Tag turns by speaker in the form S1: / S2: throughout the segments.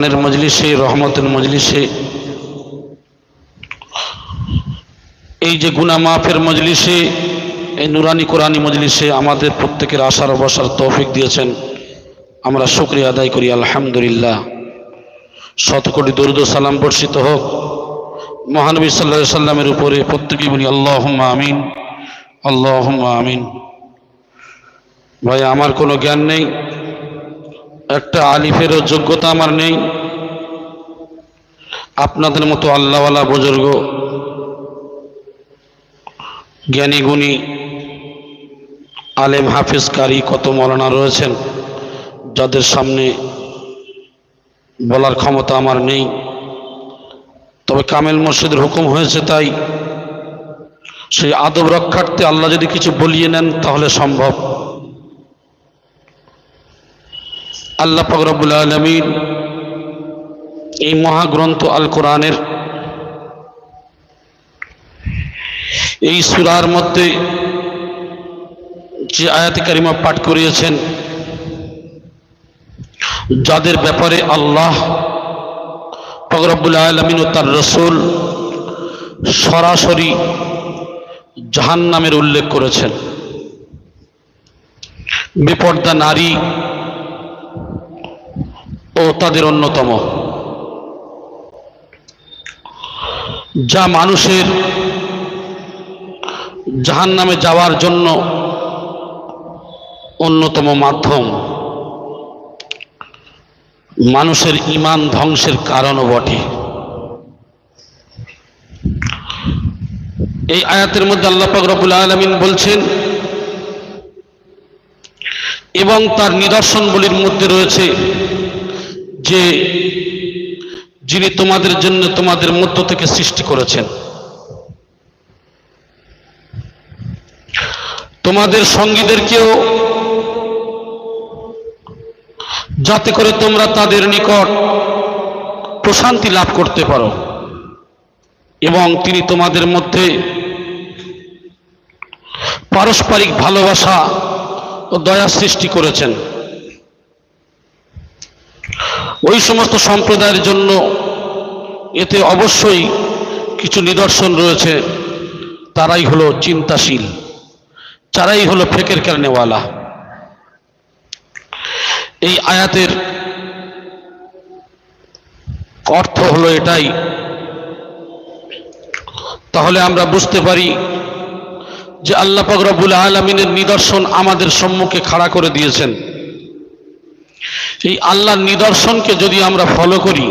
S1: মজলিসে রহমতের মজলিসে এই যে গুনাহ মাফের মজলিসে এই নুরানি কোরআনি মজলিসে আমাদের প্রত্যেকের আশার বসার তৌফিক দিয়েছেন। আমরা শুকরিয়া আদায় করি আলহামদুলিল্লাহ। শত কোটি দরুদ ও সালাম বর্ষিত হোক মহানবী সাল্লাল্লাহু আলাইহি সাল্লামের উপরে। প্রত্যেকেই বলি আল্লাহুম্মা আমিন, আল্লাহুম্মা আমিন। ভাই, আমার কোনো জ্ঞান নেই, একটা আলিফেরও যোগ্যতা আমার নেই। আপনাদের মতো আল্লাহওয়ালা বুজুর্গ জ্ঞানী গুণী আলেম হাফেজ কারি কত মৌলানা রয়েছেন, যাদের সামনে বলার ক্ষমতা আমার নেই। তবে কামেল মুর্শিদের হুকুম হয়েছে, তাই সেই আদব রক্ষার্থে আল্লাহ যদি কিছু বলিয়ে নেন তাহলে সম্ভব। আল্লাহ পাক রব্বুল আলামিন এই মহাগ্রন্থ আল কোরআনের এই সূরার মধ্যে যে আয়াতে কারিমা পাঠ করিয়েছেন, যাদের ব্যাপারে আল্লাহ পাক রব্বুল আলামিন ও তার রাসূল সরাসরি জাহান্নামের উল্লেখ করেছেন। বেপর্দা নারী ও তাদের অন্যতম, যা মানুষের জাহান্নামে যাওয়ার জন্য অন্যতম মাধ্যম, মানুষের ঈমান ধ্বংসের কারণও বটে। এই আয়াতের মধ্যে আল্লাহ পাক রব্বুল আলামিন বলছেন, এবং তার নিদর্শনগুলির মধ্যে রয়েছে যে যিনি তোমাদের জন্য তোমাদের মধ্য থেকে সৃষ্টি করেছেন, তোমাদের সঙ্গীদেরকেও, যাতে করে তোমরা তাদের নিকট প্রশান্তি লাভ করতে পারো, এবং তিনি তোমাদের মধ্যে পারস্পরিক ভালোবাসা ও দয়া সৃষ্টি করেছেন। ওই সমস্ত সম্প্রদায়ের জন্য এতে অবশ্যই কিছু নিদর্শন রয়েছে। তারাই হলো চিন্তাশীল, তারাই হলো ফিকির করনেওয়ালা। এই আয়াতের অর্থ হলো এটাই। তাহলে আমরা বুঝতে পারি যে আল্লাহ পাক রব্বুল আলামিনের নিদর্শন আমাদের সম্মুখে খাড়া করে দিয়েছেন। এই আল্লাহর নিদর্শনকে যদি আমরা ফলো করি,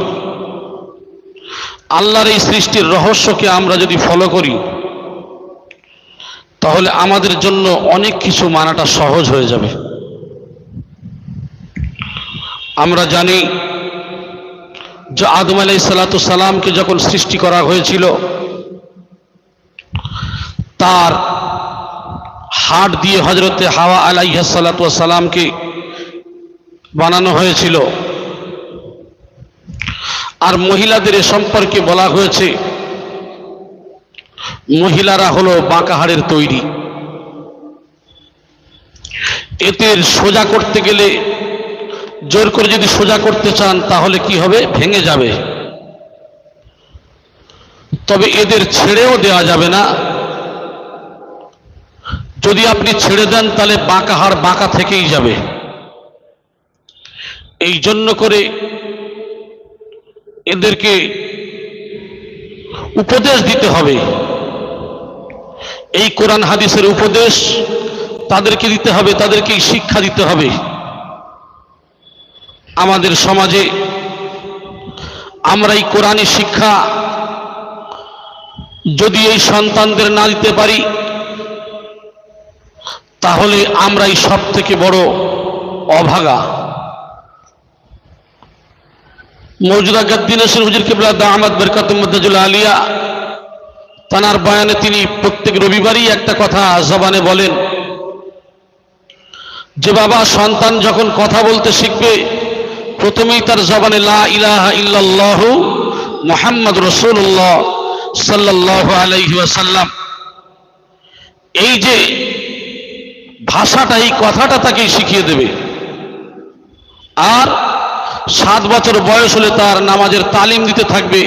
S1: আল্লাহর এই সৃষ্টির রহস্যকে আমরা যদি ফলো করি, তাহলে আমাদের জন্য অনেক কিছু মানাটা সহজ হয়ে যাবে। আমরা জানি যে আদম আলাইহিস সালাতু সালামকে যখন সৃষ্টি করা হয়েছিল, তার হাড় দিয়ে হযরতে হাওয়া আলাইহিস সালাতু সালামকে বানানো হয়েছিল। আর মহিলাদের এ সম্পর্কে বলা হয়েছে, মহিলারা হলো বাঁকা হাড়ের তৈরি। এদের সোজা করতে গেলে, জোর করে যদি সোজা করতে চান তাহলে কি হবে, ভেঙে যাবে। তবে এদের ছেড়েও দেওয়া যাবে না। যদি আপনি ছেড়ে দেন তাহলে বাঁকা হাড় বাঁকা থেকেই যাবে। এই জন্য করে এদেরকে উপদেশ দিতে হবে। এই কোরআন হাদিসের উপদেশ তাদেরকে দিতে হবে, তাদেরকে শিক্ষা দিতে হবে। আমাদের সমাজে আমরা এই কোরআনী শিক্ষা যদি এই সন্তানদের না দিতে পারি, তাহলে আমরাই সব থেকে বড় অভাগা। মওজুদা গাদ্দিন হুজুর কিবলা দামাত বরকাতুম মুদ্দাজুল আলিয়া তানার বয়ানে তিনি প্রত্যেক রবিবারই একটা কথা জবানে বলেন যে বাবা, সন্তান যখন কথা বলতে শিখবে, প্রথমেই তার জবানে লা ইলাহা ইল্লাল্লাহু মুহাম্মাদুর রাসূলুল্লাহ সাল্লাল্লাহু আলাইহি ওয়াসাল্লাম, এই যে ভাষাটা, এই কথাটা তাকে শিখিয়ে দেবে। আর 7 বছর বয়স হলে তার নামাজের তালিম দিতে থাকবে,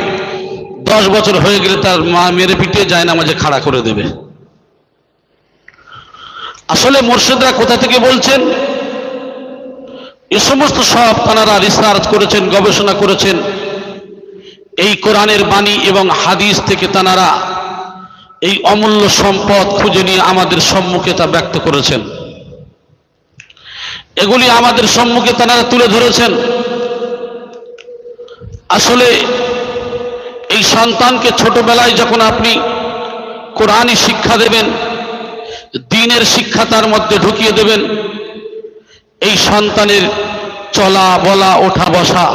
S1: 10 বছর হয়ে গেলে তার মা মেরে পিটিয়ে যায় নামাজে খাড়া করে দেবে। আসলে মুর্শিদরা কোথা থেকে বলছেন? এ সমস্ত সব তারা রিসার্চ করেছেন, গবেষণা করেছেন। এই কোরআনের বাণী এবং হাদিস থেকে তারা এই অমূল্য সম্পদ খুঁজে নিয়ে আমাদের সম্মুখে তা ব্যক্ত করেছেন। এগুলি আমাদের সম্মুখে তারা তুলে ধরেছেন। আসলে এই সন্তানকে ছোটবেলায় যখন আপনি কোরআনী শিক্ষা দেবেন, দ্বীনের শিক্ষা তার মধ্যে ঢুকিয়ে দেবেন, এই সন্তানের চলা বলা ওঠা বসা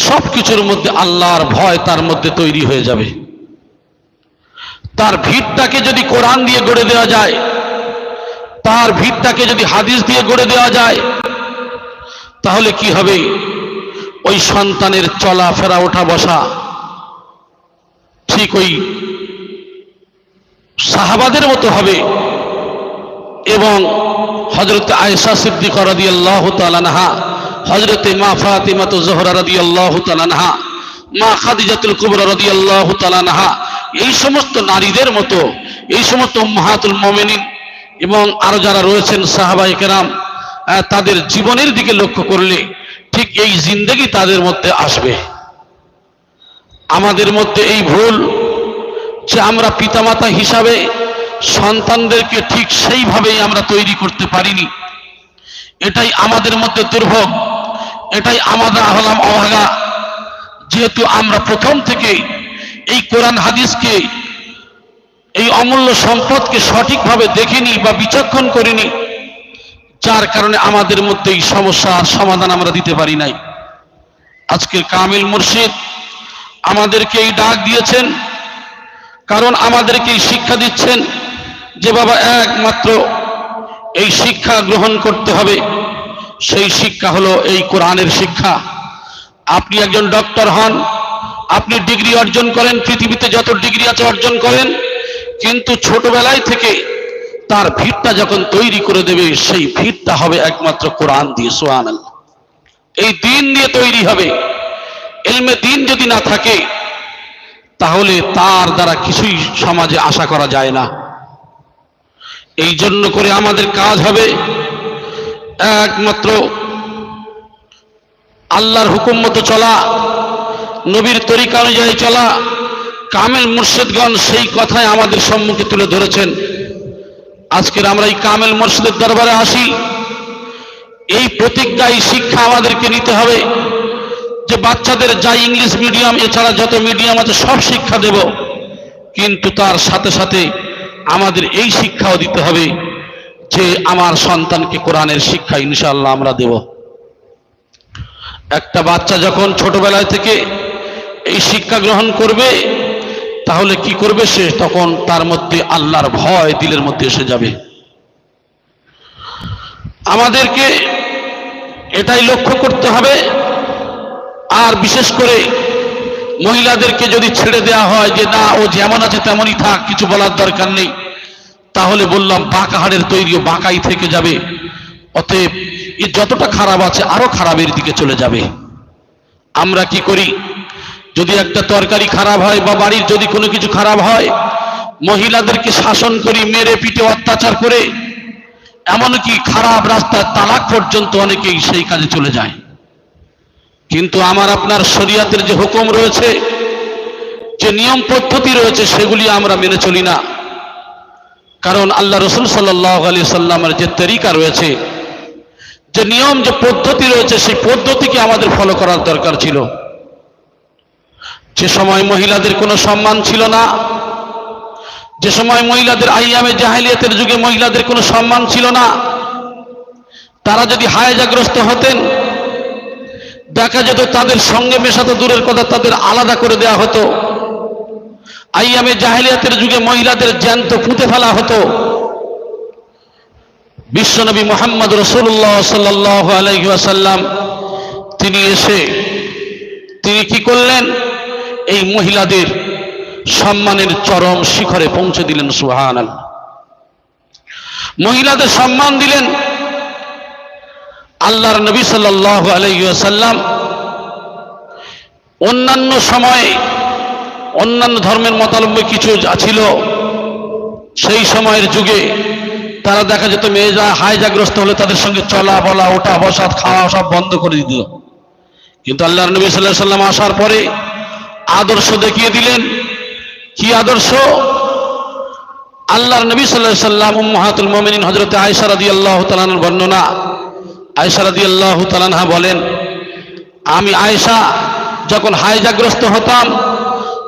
S1: সব কিছুর মধ্যে আল্লাহর ভয় তার মধ্যে তৈরি হয়ে যাবে। তার ভিতটাকে যদি কোরআন দিয়ে গড়ে দেওয়া যায়, তার ভিতটাকে যদি হাদিস দিয়ে গড়ে দেওয়া যায়, তাহলে কি হবে? ওই সন্তানের চলা ফেরা ওঠা বসা ঠিক ওই সাহাবাদের মতো হবে। এবং হযরত আয়েশা সিদ্দিকা রাদিয়াল্লাহু তাআলা আনহা, হযরতে মা ফাতিমা জোহরা রাদিয়াল্লাহু তাআলা আনহা, মা খাদিজাতুল কুবরা রাদিয়াল্লাহু তাআলা আনহা, এই সমস্ত নারীদের মতো, এই সমস্ত উম্মাহাতুল মুমিনিন এবং আরো যারা রয়েছেন সাহাবায়ে কেরাম, তাদের জীবনের দিকে লক্ষ্য করলে ঠিক এই জিন্দেগি তাদের মধ্যে আসবে। আমাদের মধ্যে এই ভুল যে আমরা পিতামাতা হিসাবে সন্তানদেরকে ঠিক সেইভাবেই আমরা তৈরি করতে পারিনি। এটাই আমাদের মধ্যে দুর্ভোগ, এটাই আমাদের হলাম অভাগা। যেহেতু আমরা প্রথম থেকে এই কোরআন হাদিসকে, এই অমূল্য সম্পদকে সঠিকভাবে দেখিনি বা বিচক্ষণ করিনি, যার কারণে আমাদের মধ্যে এই সমস্যার সমাধান আমরা দিতে পারি নাই। আজকের কামিল মুর্শিদ আমাদেরকে এই ডাক দিয়েছেন, কারণ আমাদেরকে এই শিক্ষা দিচ্ছেন যে বাবা একমাত্র এই শিক্ষা গ্রহণ করতে হবে। সেই শিক্ষা হলো এই কোরআনের শিক্ষা। আপনি একজন ডক্টর হন, আপনি ডিগ্রি অর্জন করেন, পৃথিবীতে যত ডিগ্রি আছে অর্জন করেন, কিন্তু ছোটবেলায় থেকে তার ভিতটা যখন তৈরি করে দেবে, সেই ভিতটা হবে একমাত্র কোরআন দিয়ে। সুবহানাল্লাহ। এই দ্বীন দিয়ে তৈরি হবে। ইলমে দ্বীন যদি না থাকে, তাহলে তার দ্বারা কিছুই সমাজে আশা করা যায় না। এই জন্য করে আমাদের কাজ হবে একমাত্র আল্লাহর হুকুম মতো চলা, নবীর তরিকা অনুযায়ী চলা। কামেল মুর্শিদগণ সেই কথাই আমাদের সম্মুখে তুলে ধরেছেন। আজকের আমরা এই কামেল মুর্শিদের দরবারে আসি, এই প্রতিজ্ঞা, এই শিক্ষা আমাদেরকে নিতে হবে যে বাচ্চাদের যা ইংলিশ মিডিয়াম এছাড়া যত মিডিয়াম আছে সব শিক্ষা দেব, কিন্তু তার সাথে সাথে আমাদের এই শিক্ষাও দিতে হবে যে আমার সন্তানকে কোরআনের শিক্ষা ইনশাআল্লাহ আমরা দেব। একটা বাচ্চা যখন ছোটবেলায় থেকে এই শিক্ষা গ্রহণ করবে, তাহলে কি করবে সে? তখন তার মধ্যে আল্লাহর ভয় দিলের মধ্যে এসে যাবে। আমাদেরকে এটাই লক্ষ্য করতে হবে। আর বিশেষ করে মহিলাদেরকে যদি ছেড়ে দেওয়া হয় যে না, ও যেমন আছে তেমনই থাক, কিছু বলার দরকার নেই, তাহলে বললাম বাঁকা হাড়ের তৈরিও বাঁকাই থেকে যাবে। অতএব এ যতটা খারাপ আছে আরো খারাপের দিকে চলে যাবে। আমরা কি করি? যদি একটা তরকারি খারাপ হয় বা বাড়ির যদি কোনো কিছু খারাপ হয়, মহিলাদেরকে শাসন করি, মেরে পিটে অত্যাচার করে, এমনকি খারাপ রাস্তায় তালাক পর্যন্ত অনেকেই সেই কাজে চলে যায়। কিন্তু আমার আপনার শরিয়াতের যে হুকুম রয়েছে, যে নিয়ম পদ্ধতি রয়েছে, সেগুলি আমরা মেনে চলি না। কারণ আল্লাহ রাসূল সাল্লাল্লাহু আলাইহি সাল্লামের যে তরিকা রয়েছে, যে নিয়ম, যে পদ্ধতি রয়েছে, সেই পদ্ধতিকে আমাদের ফলো করার দরকার ছিল। যে সময় মহিলাদের কোনো সম্মান ছিল না, যে সময় মহিলাদের আইয়ামে জাহেলিয়াতের যুগে মহিলাদের কোনো সম্মান ছিল না, তারা যদি হায়জাগ্রস্ত হতেন, দেখা যেত তাদের সঙ্গে মেশাতে দূরের কথা, তাদের আলাদা করে দেওয়া হতো। আইয়ামে জাহেলিয়াতের যুগে মহিলাদের জ্যান্ত পুঁতে ফেলা হতো। বিশ্বনবী মুহাম্মদ রাসূলুল্লাহ সাল্লাল্লাহু আলাইহি ওয়াসাল্লাম তিনি এসে তিনি কি করলেন? এই মহিলাদের সম্মানের চরম শিখরে পৌঁছে দিলেন। সুবহানাল্লাহ। মহিলাদের সম্মান দিলেন। আল্লাহর নবী সাল্লাল্লাহু আলাইহি ওয়াসাল্লাম অন্যান্য সময়ে অন্যান্য ধর্মের মতাবলম্বী কিছু ছিল, সেই সময়ের যুগে তারা দেখা যেত মেয়েরা হাইজাগ্রস্ত হলে তাদের সঙ্গে চলা বলা ওঠা বসা খাওয়া সব বন্ধ করে দিত। কিন্তু আল্লাহর নবী সাল্লাল্লাহু আলাইহি ওয়াসাল্লাম আসার পরে আদর্শ দেখিয়ে দিলেন। কি আদর্শ? আল্লাহর নবী সাল্লাল্লাহু আলাইহি ওয়াসাল্লাম উম্মাহাতুল মুমিনিন হযরত আয়েশা রাদিয়াল্লাহু তাআলা আনহার বর্ণনা, আয়েশা রাদিয়াল্লাহু তাআলা আনহা বলেন, আমি আয়েশা যখন হাইজাগ্রস্ত হতাম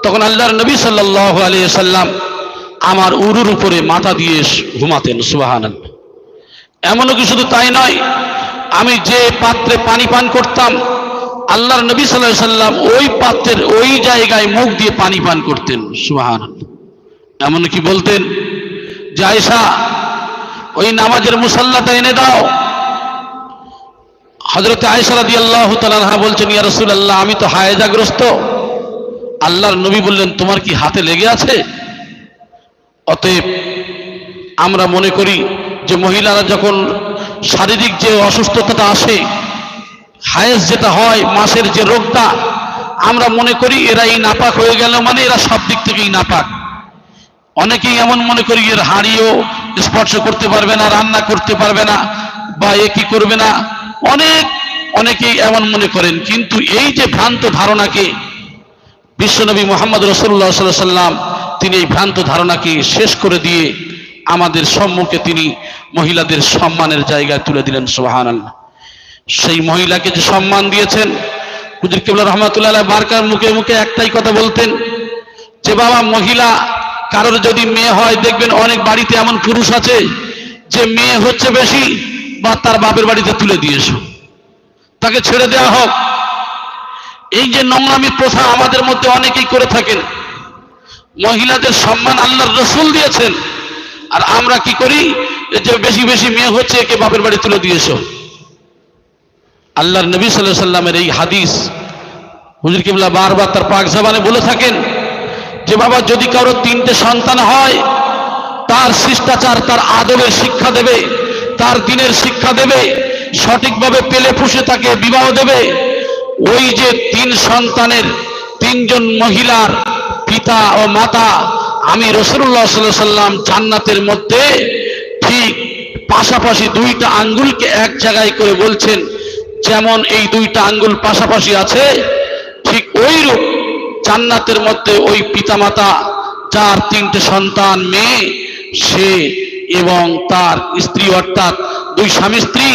S1: তখন আল্লাহর নবী সাল্লাল্লাহু আলাইহি ওয়াসাল্লাম আমার উরুর উপরে মাথা দিয়ে ঘুমাতেন। সুবহানাল্লাহ। এমনও কি শুধু তাই নয়, আমি যে পাত্রে পানি পান করতাম আল্লাহর নবী সাল্লাল্লাহু আলাইহি ওয়াসাল্লাম ওই পাত্রের ওই জায়গায় মুখ দিয়ে পানি পান করতেন। সুবহানাল্লাহ। এমন কি বলতেন যে আয়েশা ওই নামাজের মুসাল্লাটা এনে দাও। হযরত আয়েশা রাদিয়াল্লাহু তাআলা আনহা বলছেন, ইয়া রাসূলুল্লাহ, আমি তো হায়জাগ্রস্ত। আল্লাহর নবী বললেন, তোমার কি হাতে লেগে আছে? অতএব আমরা মনে করি যে মহিলারা যখন শারীরিক যে অসুস্থতাটা আসে, হায়েজ যেটা হয়, মাসের যে রোগটা, আমরা মনে করি এরা এই নাপাক হয়ে গেল মানে এরা সব দিক থেকেই নাপাক। অনেকেই এমন মনে করি এর হাঁড়িও স্পর্শ করতে পারবে না, রান্না করতে পারবে না, বা এ কি করবে না, অনেকেই এমন মনে করেন। কিন্তু এই যে ভ্রান্ত ধারণাকে বিশ্বনবী মুহাম্মদ রাসূলুল্লাহ সাল্লাল্লাহু আলাইহি ওয়াসাল্লাম তিনি এই ভ্রান্ত ধারণাকে শেষ করে দিয়ে আমাদের সম্মুখে তিনি মহিলাদের সম্মানের জায়গায় তুলে দিলেন। সুবহানাল্লাহ। সেই মহিলাকে যে সম্মান দিয়েছেন, হুজুর কিবলা রাহমাতুল্লাহ আলাইহি বারকার মুখে মুখে একটাই কথা বলতেন যে বাবা, মহিলা কারোর যদি মেয়ে হয়, দেখবেন অনেক বাড়িতে এমন পুরুষ আছে যে মেয়ে হচ্ছে বেশি, বা তার বাপের বাড়িতে তুলে দিয়েছ, তাকে ছেড়ে দেওয়া হোক। এই যে নোংরামি প্রথা আমাদের মধ্যে অনেকেই করে থাকেন। মহিলাদের সম্মান আল্লাহর রাসূল দিয়েছেন, আর আমরা কি করি যে বেশি বেশি মেয়ে হচ্ছে, একে বাপের বাড়ি তুলে দিয়েছ। আল্লাহর নবী সাল্লাল্লাহু আলাইহি ওয়াসাল্লামের এই হাদিস হুজুর কিবলা বারবার তার পাক জবানে বলে থাকেন যে বাবা, যদি কারো 3টে সন্তান হয়, তার শিষ্টাচার, তার আদবের শিক্ষা দেবে, তার দ্বীনের শিক্ষা দেবে, সঠিকভাবে পেলে পুষে তাকে বিবাহ দেবে। ওই যে 3 সন্তানের 3জন মহিলার পিতা ও মাতা, আমি রাসূলুল্লাহ সাল্লাল্লাহু আলাইহি ওয়াসাল্লাম জান্নাতের মধ্যে ঠিক পাশাপাশি 2টা আঙ্গুলকে এক জায়গায় করে বলছেন, যেমন এই 2টা আঙ্গুল পাশাপাশি আছে, ঠিক ওইরূপ জান্নাতের মধ্যে ওই পিতামাতা যার 3টে সন্তান মেয়ে, সে এবং তার স্ত্রী, অর্থাৎ 2 স্বামী স্ত্রী,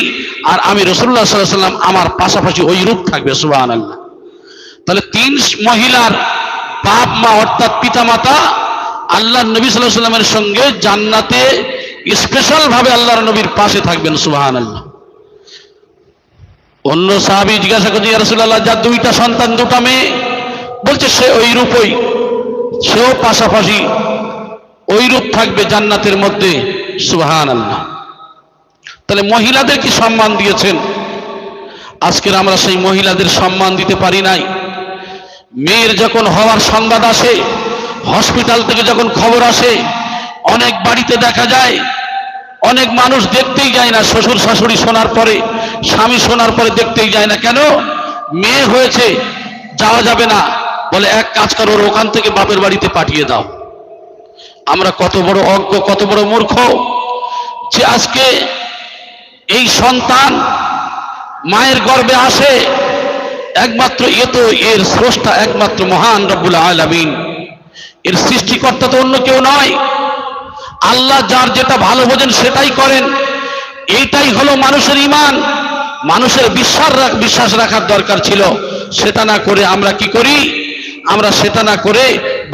S1: আর আমি রাসূলুল্লাহ সাল্লাল্লাহু আলাইহি ওয়াসাল্লাম আমার পাশাপাশি ওই রূপ থাকবে। সুবহানাল্লাহ। তাহলে 3 মহিলার বাপ মা অর্থাৎ পিতামাতা আল্লাহর নবী সাল্লাল্লাহু আলাইহি ওয়াসাল্লামের সঙ্গে জান্নাতে স্পেশাল ভাবে আল্লাহর নবীর পাশে থাকবেন। সুবহানাল্লাহ। অন্য সাহাবী জিজ্ঞাসা করছে, ইয়া রাসূলুল্লাহ, যার 2টা সন্তান 2টা মেয়ে, বলছে সে ওই রূপই, সেও পাশাপাশি ওই রূপ থাকবে জান্নাতের মধ্যে। সুবহানাল্লাহ। তাহলে মহিলাদের কি সম্মান দিয়েছেন। আজকের আমরা সেই মহিলাদের সম্মান দিতে পারি নাই। মেয়ের যখন হওয়ার সংবাদ আসে, হসপিটাল থেকে যখন খবর আসে, অনেক বাড়িতে দেখা যায় অনেক মানুষ দেখতেই যায় না, শ্বশুর শাশুড়ি শোনার পরে, স্বামী শোনার পরে দেখতেই যায় না। কেন? মেয়ে হয়েছে, যাওয়া যাবে না, বলে এক কাজ করো, ওখান থেকে বাপের বাড়িতে পাঠিয়ে দাও। আমরা কত বড় অজ্ঞ, কত বড় মূর্খ যে আজকে এই সন্তান মায়ের গর্ভে আসে, একমাত্র এর স্রষ্টা একমাত্র মহান রব্বুল আলামিন, এর সৃষ্টিকর্তা তো অন্য কেউ নয়। আল্লাহ যার যেটা ভালো বোঝেন সেটাই করেন। এইটাই হলো মানুষের ঈমান। মানুষের বিশ্বাস রাখার দরকার ছিল। সেটা না করে আমরা কি করি? আমরা সেটা না করে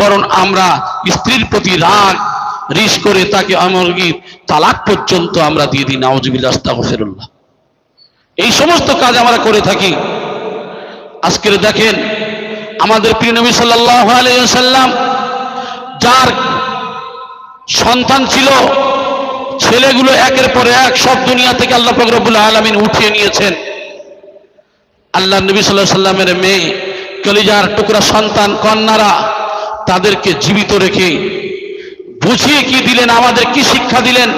S1: বরং আমরা স্ত্রীর প্রতি রাগ রিস করে তাকে এমনকি তালাক পর্যন্ত আমরা দিয়ে দিই। নাউজুবিল্লাহ, আস্তাগফিরুল্লাহ। এই সমস্ত কাজ আমরা করে থাকি। আজকে দেখেন আমাদের প্রিয় নবী সাল্লাল্লাহু আলাইহি ওয়াসাল্লাম যার সন্তান ছিল, ছেলেগুলো একের পর এক সব দুনিয়া থেকে আল্লাহ পাক রব্বুল আলামিন উঠিয়ে নিয়েছেন। আল্লাহ নবী সাল্লাল্লাহু আলাইহি ওয়াসাল্লামের মেয়ে, কলিজার টুকরা সন্তান কন্যারা, তাদেরকে জীবিত রেখে বুঝিয়ে কি দিলেন, আমাদের কি শিক্ষা দিলেন?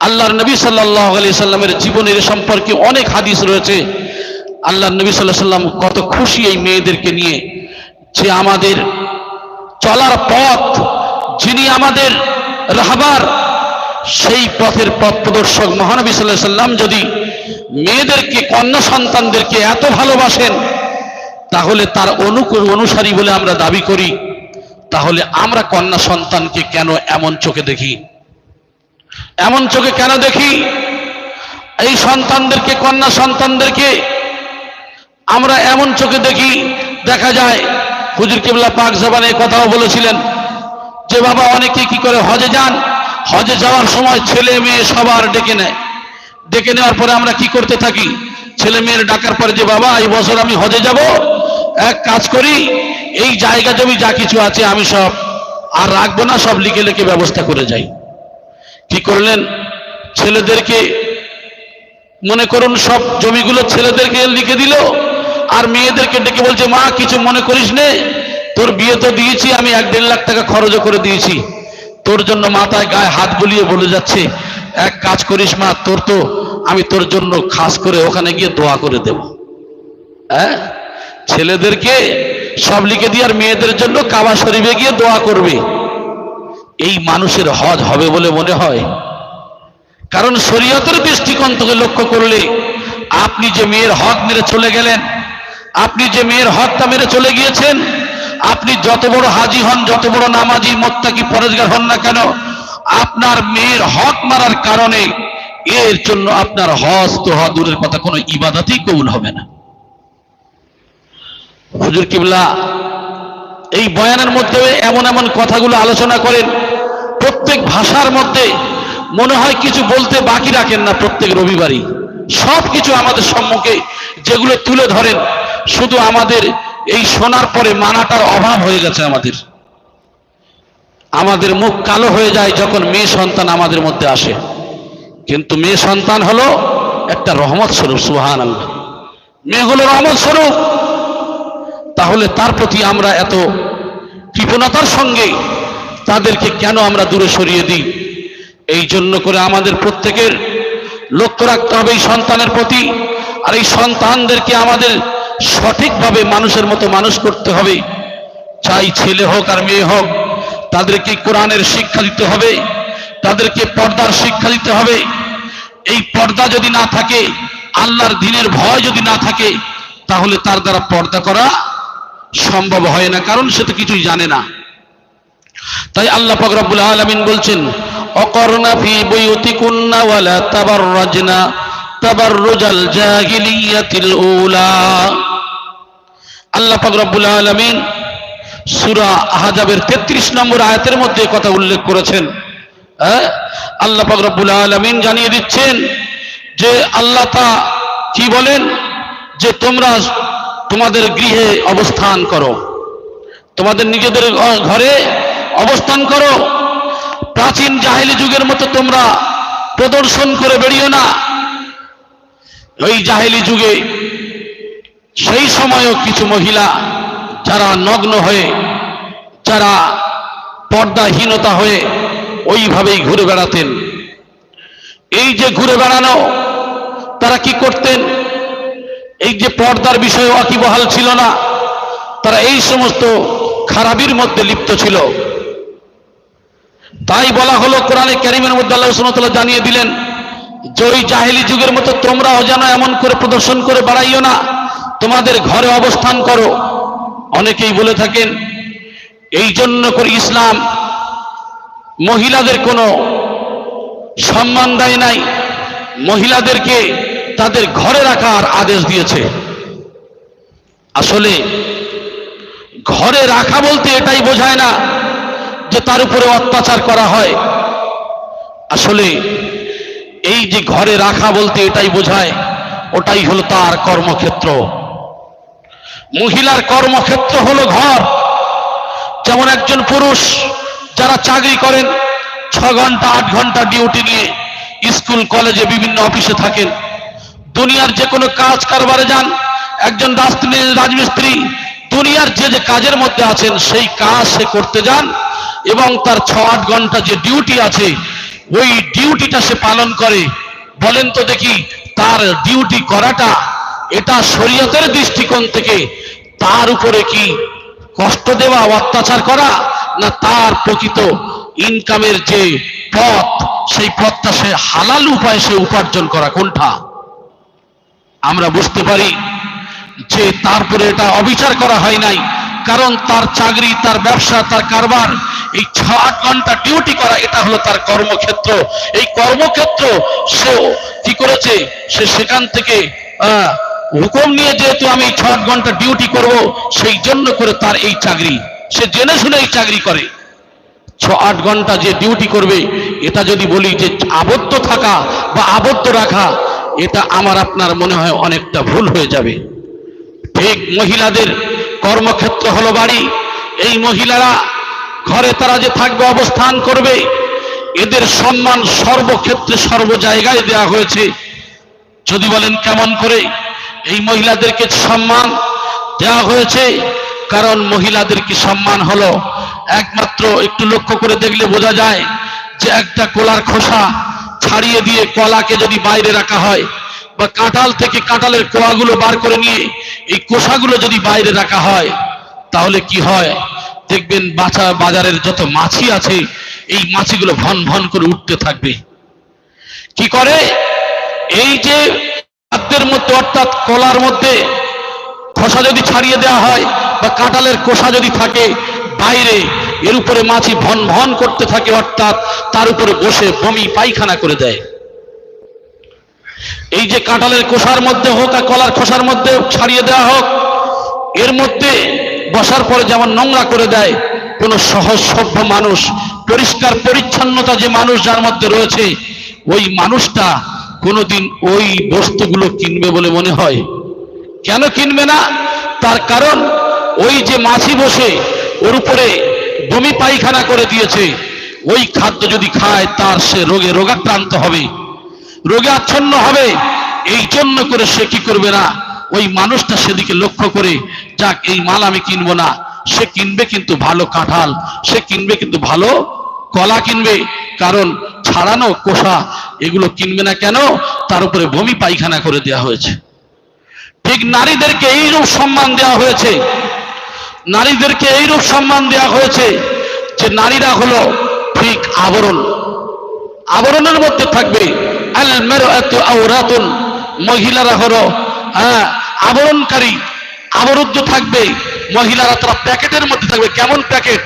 S1: আল্লাহর নবী সাল্লাল্লাহু আলাইহি সাল্লামের জীবনের সম্পর্কে অনেক হাদিস রয়েছে। আল্লাহর নবী সাল্লাল্লাহু আলাইহি সাল্লাম কত খুশি এই মেয়েদেরকে নিয়ে, যে আমাদের চলার পথ, যিনি আমাদের রাহবার, সেই পথের পথ প্রদর্শক মহানবী সাল্লাল্লাহু আলাইহি সাল্লাম যদি মেয়েদেরকে, কন্যা সন্তানদেরকে এত ভালোবাসেন, তাহলে তার অনুসারী বলে আমরা দাবি করি, তাহলে আমরা কন্যা সন্তানকে কেন এমন চোখে দেখি? এমন চোখে কেন দেখি? এই সন্তানদেরকে, কন্যা সন্তানদেরকে আমরা এমন চোখে দেখি। দেখা যায় হুজুর কিবলা পাক জবানে কথাও বলেছিলেন যে বাবা, অনেকে কি করে হজে যান, হজে যাওয়ার সময় ছেলে মেয়ে সবার ডেকে নেয়। ডেকে নেওয়ার পরে আমরা কি করতে থাকি? ছেলে মেয়ের ডাকার পরে যে বাবা, এই বছর আমি হজে যাব, এক কাজ করি, এই জায়গা জমি যা কিছু আছে আমি সব আর রাখবো না, সব লিখে লিখে ব্যবস্থা করে যাই। কি করলেন? ছেলেদেরকে, মনে করুন সব জমিগুলো ছেলেদেরকে লিখে দিল, আর মেয়েদেরকে ডেকে বলছে, মা কিছু মনে করিস নে, তোর বিয়ে তো দিয়েছি আমি, 1-1.5 লাখ টাকা খরচও করে দিয়েছি, তোর জন্য মাথায় গায়ে হাত বুলিয়ে বলে যাচ্ছে, এক কাজ করিস মা, আমি তোর জন্য খাস করে ওখানে গিয়ে দোয়া করে দেব। হ্যাঁ, ছেলেদেরকে সব লিখে দিয়ে আর মেয়েদের জন্য কাবা শরীফে গিয়ে দোয়া করবে। এই মানুষের হজ হবে বলে মনে হয়? কারণ শরীয়তের দৃষ্টিকোণ থেকে লক্ষ্য করলে, আপনি যে মেয়ের হক মেরে চলে গেলেন, আপনি যে মেয়ের হকটা মেরে চলে গিয়েছেন, আপনি যত বড় হাজি হন, যত বড় নামাজি, মুত্তাকি, পরেজগার হন না কেন, আপনার মেয়ের হক মারার কারণে এর জন্য আপনার হজ তো হওয়া দূরের কথা, কোনো ইবাদতই কবুল হবে না। হুজুর কিবলা এই বয়ানের মধ্যে এমন এমন কথাগুলো আলোচনা করেন, প্রত্যেক ভাষার মধ্যে মনে হয় কিছু বলতে বাকি রাখেন না। প্রত্যেক রবিবারই সব কিছু আমাদের সম্মুখে যেগুলো তুলে ধরেন, শুধু আমাদের এই শোনার পরে মানাটার অভাব হয়ে গেছে। আমাদের মুখ কালো হয়ে যায় যখন মেয়ে সন্তান আমাদের মধ্যে আসে। কিন্তু মেয়ে সন্তান হলো একটা রহমত স্বরূপ। সুবহানাল্লাহ, মেয়ে হলো রহমত স্বরূপ। তাহলে তার প্রতি আমরা এত কৃপণতার সঙ্গে তাদেরকে কেন আমরা দূরে সরিয়ে দিই? এই জন্য করে আমাদের প্রত্যেকের লক্ষ্য রাখতে হবে এই সন্তানের প্রতি। আর এই সন্তানদেরকে আমাদের সঠিকভাবে মানুষের মতো মানুষ করতে হবে। চাই ছেলে হোক আর মেয়ে হোক, তাদেরকে কোরআনের শিক্ষা দিতে হবে, তাদেরকে পর্দার শিক্ষা দিতে হবে। এই পর্দা যদি না থাকে, আল্লাহর দ্বীনের ভয় যদি না থাকে, তাহলে তার দ্বারা পর্দা করা সম্ভব হয় না, কারণ সে তো কিছুই জানে না। তাই আল্লাহ পাক রব্বুল আলামিন বলছেন, অকরনা ফি বুয়ুতিকুন্না ওয়ালা তাবাররাজনা তাবাররুজাল জাহিলিয়াতিল উলা। আল্লাহ পাক রব্বুল আলামিন সূরা আহজাবের 33 নম্বর আয়াতের মধ্যে কথা উল্লেখ করেছেন। আল্লাহ পাক রব্বুল আলামিন জানিয়ে দিচ্ছেন যে আল্লাহ তা কি বলেন, যে তোমরা তোমাদের গৃহে অবস্থান করো, তোমাদের নিজেদের ঘরে অবস্থান করো। প্রাচীন জাহেলি যুগের মতো তোমরা প্রদর্শন করে বেরিও না। ওই জাহেলি যুগে সেই সময়ও কিছু মহিলা যারা নগ্ন হয়ে, যারা পর্দাহীনতা হয়ে ওইভাবেই ঘুরে বেড়াতেন। এই যে ঘুরে বেড়ানো, তারা কি করতেন? এই যে পর্দার বিষয়ে ওয়াকিবহাল ছিল না, তারা এই সমস্ত খারাপির মধ্যে লিপ্ত ছিল। তাই বলা হলো, কোরআনে কারীমের মধ্যে আল্লাহ সুবহানাহু ওয়া তাআলা জানিয়ে দিলেন যে ওই জাহেলি যুগের মতো তোমরাও যেন এমন করে প্রদর্শন করে বেড়াইও না, তোমাদের ঘরে অবস্থান করো। অনেকেই বলে থাকেন এই জন্য করে ইসলাম মহিলাদের কোনো সম্মান দেয় নাই, মহিলাদেরকে তাদের ঘরে রাখার আদেশ দিয়েছে। আসলে ঘরে রাখা বলতে এটাই বোঝায় না যে তার উপরে অত্যাচার করা হয়। আসলে এই যে ঘরে রাখা বলতে এটাই বোঝায়, ওটাই হলো তার কর্মক্ষেত্র। মহিলার কর্মক্ষেত্র হলো ঘর। যেমন একজন পুরুষ যারা চাকরি করেন, 6 ঘন্টা 8 ঘন্টা ডিউটি নিয়ে স্কুল কলেজে বিভিন্ন অফিসে থাকেন, দুনিয়ার যে কোনো কাজ কারবারে যান, একজন রাজমিস্ত্রি দুনিয়ার যে যে কাজের মধ্যে আছেন সেই কাজ সে করতে যান, এবং তার 6-8 ঘন্টা যে ডিউটি আছে ওই ডিউটিটা সে পালন করে, বলেন তো দেখি তার ডিউটি করাটা এটা শরীয়তের দৃষ্টিকোণ থেকে তার উপরে কি কষ্ট দেওয়া, অত্যাচার করা, না তার প্রকৃত ইনকামের যে পথ সেই পথটা সে হালাল উপায়ে সে উপার্জন করা, কোনটা? আমরা বুঝতে পারি যে তারপরে এটা অবিচার করা হয় নাই, কারণ তার চাকরি, তার ব্যবসা, তার কারবার, এই 6-8 ঘন্টা ডিউটি করা এটা হলো তার কর্মক্ষেত্র। এই কর্মক্ষেত্র সে কি করেছে, সে সেখান থেকে হুকুম নিয়ে যেহেতু আমি 6-8 ঘন্টা ডিউটি করব, সেই জন্য করে তার এই চাকরি, সে জেনে শুনে এই চাকরি করে। 6-8 ঘন্টা যে ডিউটি করবে, এটা যদি বলি যে আবদ্ধ থাকা বা আবদ্ধ রাখা, এটা আমার আপনার মনে হয় অনেকটা ভুল হয়ে যাবে। ঠিক মহিলাদের কর্মক্ষেত্র হলো বাড়ি। এই মহিলারা ঘরে তারা যে থাকবে, অবস্থান করবে, এদের সম্মান সর্বক্ষেত্রে সর্ব জায়গায় দেওয়া হয়েছে। যদি বলেন কেমন করে এই মহিলাদেরকে সম্মান দেওয়া হয়েছে, কারণ মহিলাদেরকে সম্মান হলো একমাত্র, একটু লক্ষ্য করে দেখলে বোঝা যায় যে একটা কলার খোসা ছাড়িয়ে দিয়ে কলাকে যদি বাইরে রাখা হয়, বা কাঁঠাল থেকে কাঁঠালের কোয়াগুলো বার করে নিয়ে এই কোষাগুলো যদি বাইরে রাখা হয়, তাহলে কি হয় দেখবেন, বাজারের যত মাছি আছে এই মাছিগুলো ভন ভন করে উঠতে থাকবে। কি করে, এই যে খাদ্যের মধ্যে অর্থাৎ কলার মধ্যে খোসা যদি ছাড়িয়ে দেওয়া হয় বা কাঁঠালের কোষা যদি থাকে বাইরে, এর উপরে মাছি ভন ভন করতে থাকে, অর্থাৎ তার উপরে বসে বমি পায়খানা করে দেয়। এই যে কাঁঠালের কোষার মধ্যে হোক আর কলার খোসার মধ্যে ছাড়িয়ে দেওয়া হোক, এর মধ্যে বসার পরে যেমন নোংরা করে দেয়, কোন সহজ সভ্য মানুষ, পরিষ্কার পরিচ্ছন্নতা যে মানুষ যার মধ্যে রয়েছে, ওই মানুষটা কোনোদিন ওই বস্তুগুলো কিনবে বলে মনে হয়? কেন কিনবে না? তার কারণ ওই যে মাছি বসে ওর উপরে বমি পায়খানা করে দিয়েছে, ওই খাদ্য যদি খায় তার সে রোগাক্রান্ত হবে, রোগে আচ্ছন্ন হবে। এই জন্য করে সে কি করবে না, ওই মানুষটা সেদিকে লক্ষ্য করে, যাক এই মাল আমি কিনবো না, সে কিনবে কিন্তু ভালো কাঁঠাল, সে কিনবে কিন্তু ভালো কলা কিনবে, কারণ ছাড়ানো কোষা এগুলো কিনবে না কেন? তার উপরে বমি পায়খানা করে দেওয়া হয়েছে। ঠিক নারীদেরকে এইরূপ সম্মান দেওয়া হয়েছে, নারীদেরকে এইরূপ সম্মান দেওয়া হয়েছে যে নারীরা হলো ঠিক আবরণ, আবরণের মধ্যে থাকবে। আল মারআতু আওরাতুন, মহিলারা হলো আবরণকারী, আবরুদ্ধ থাকবে। মহিলারা তারা প্যাকেটের মধ্যে থাকবে। কেমন প্যাকেট?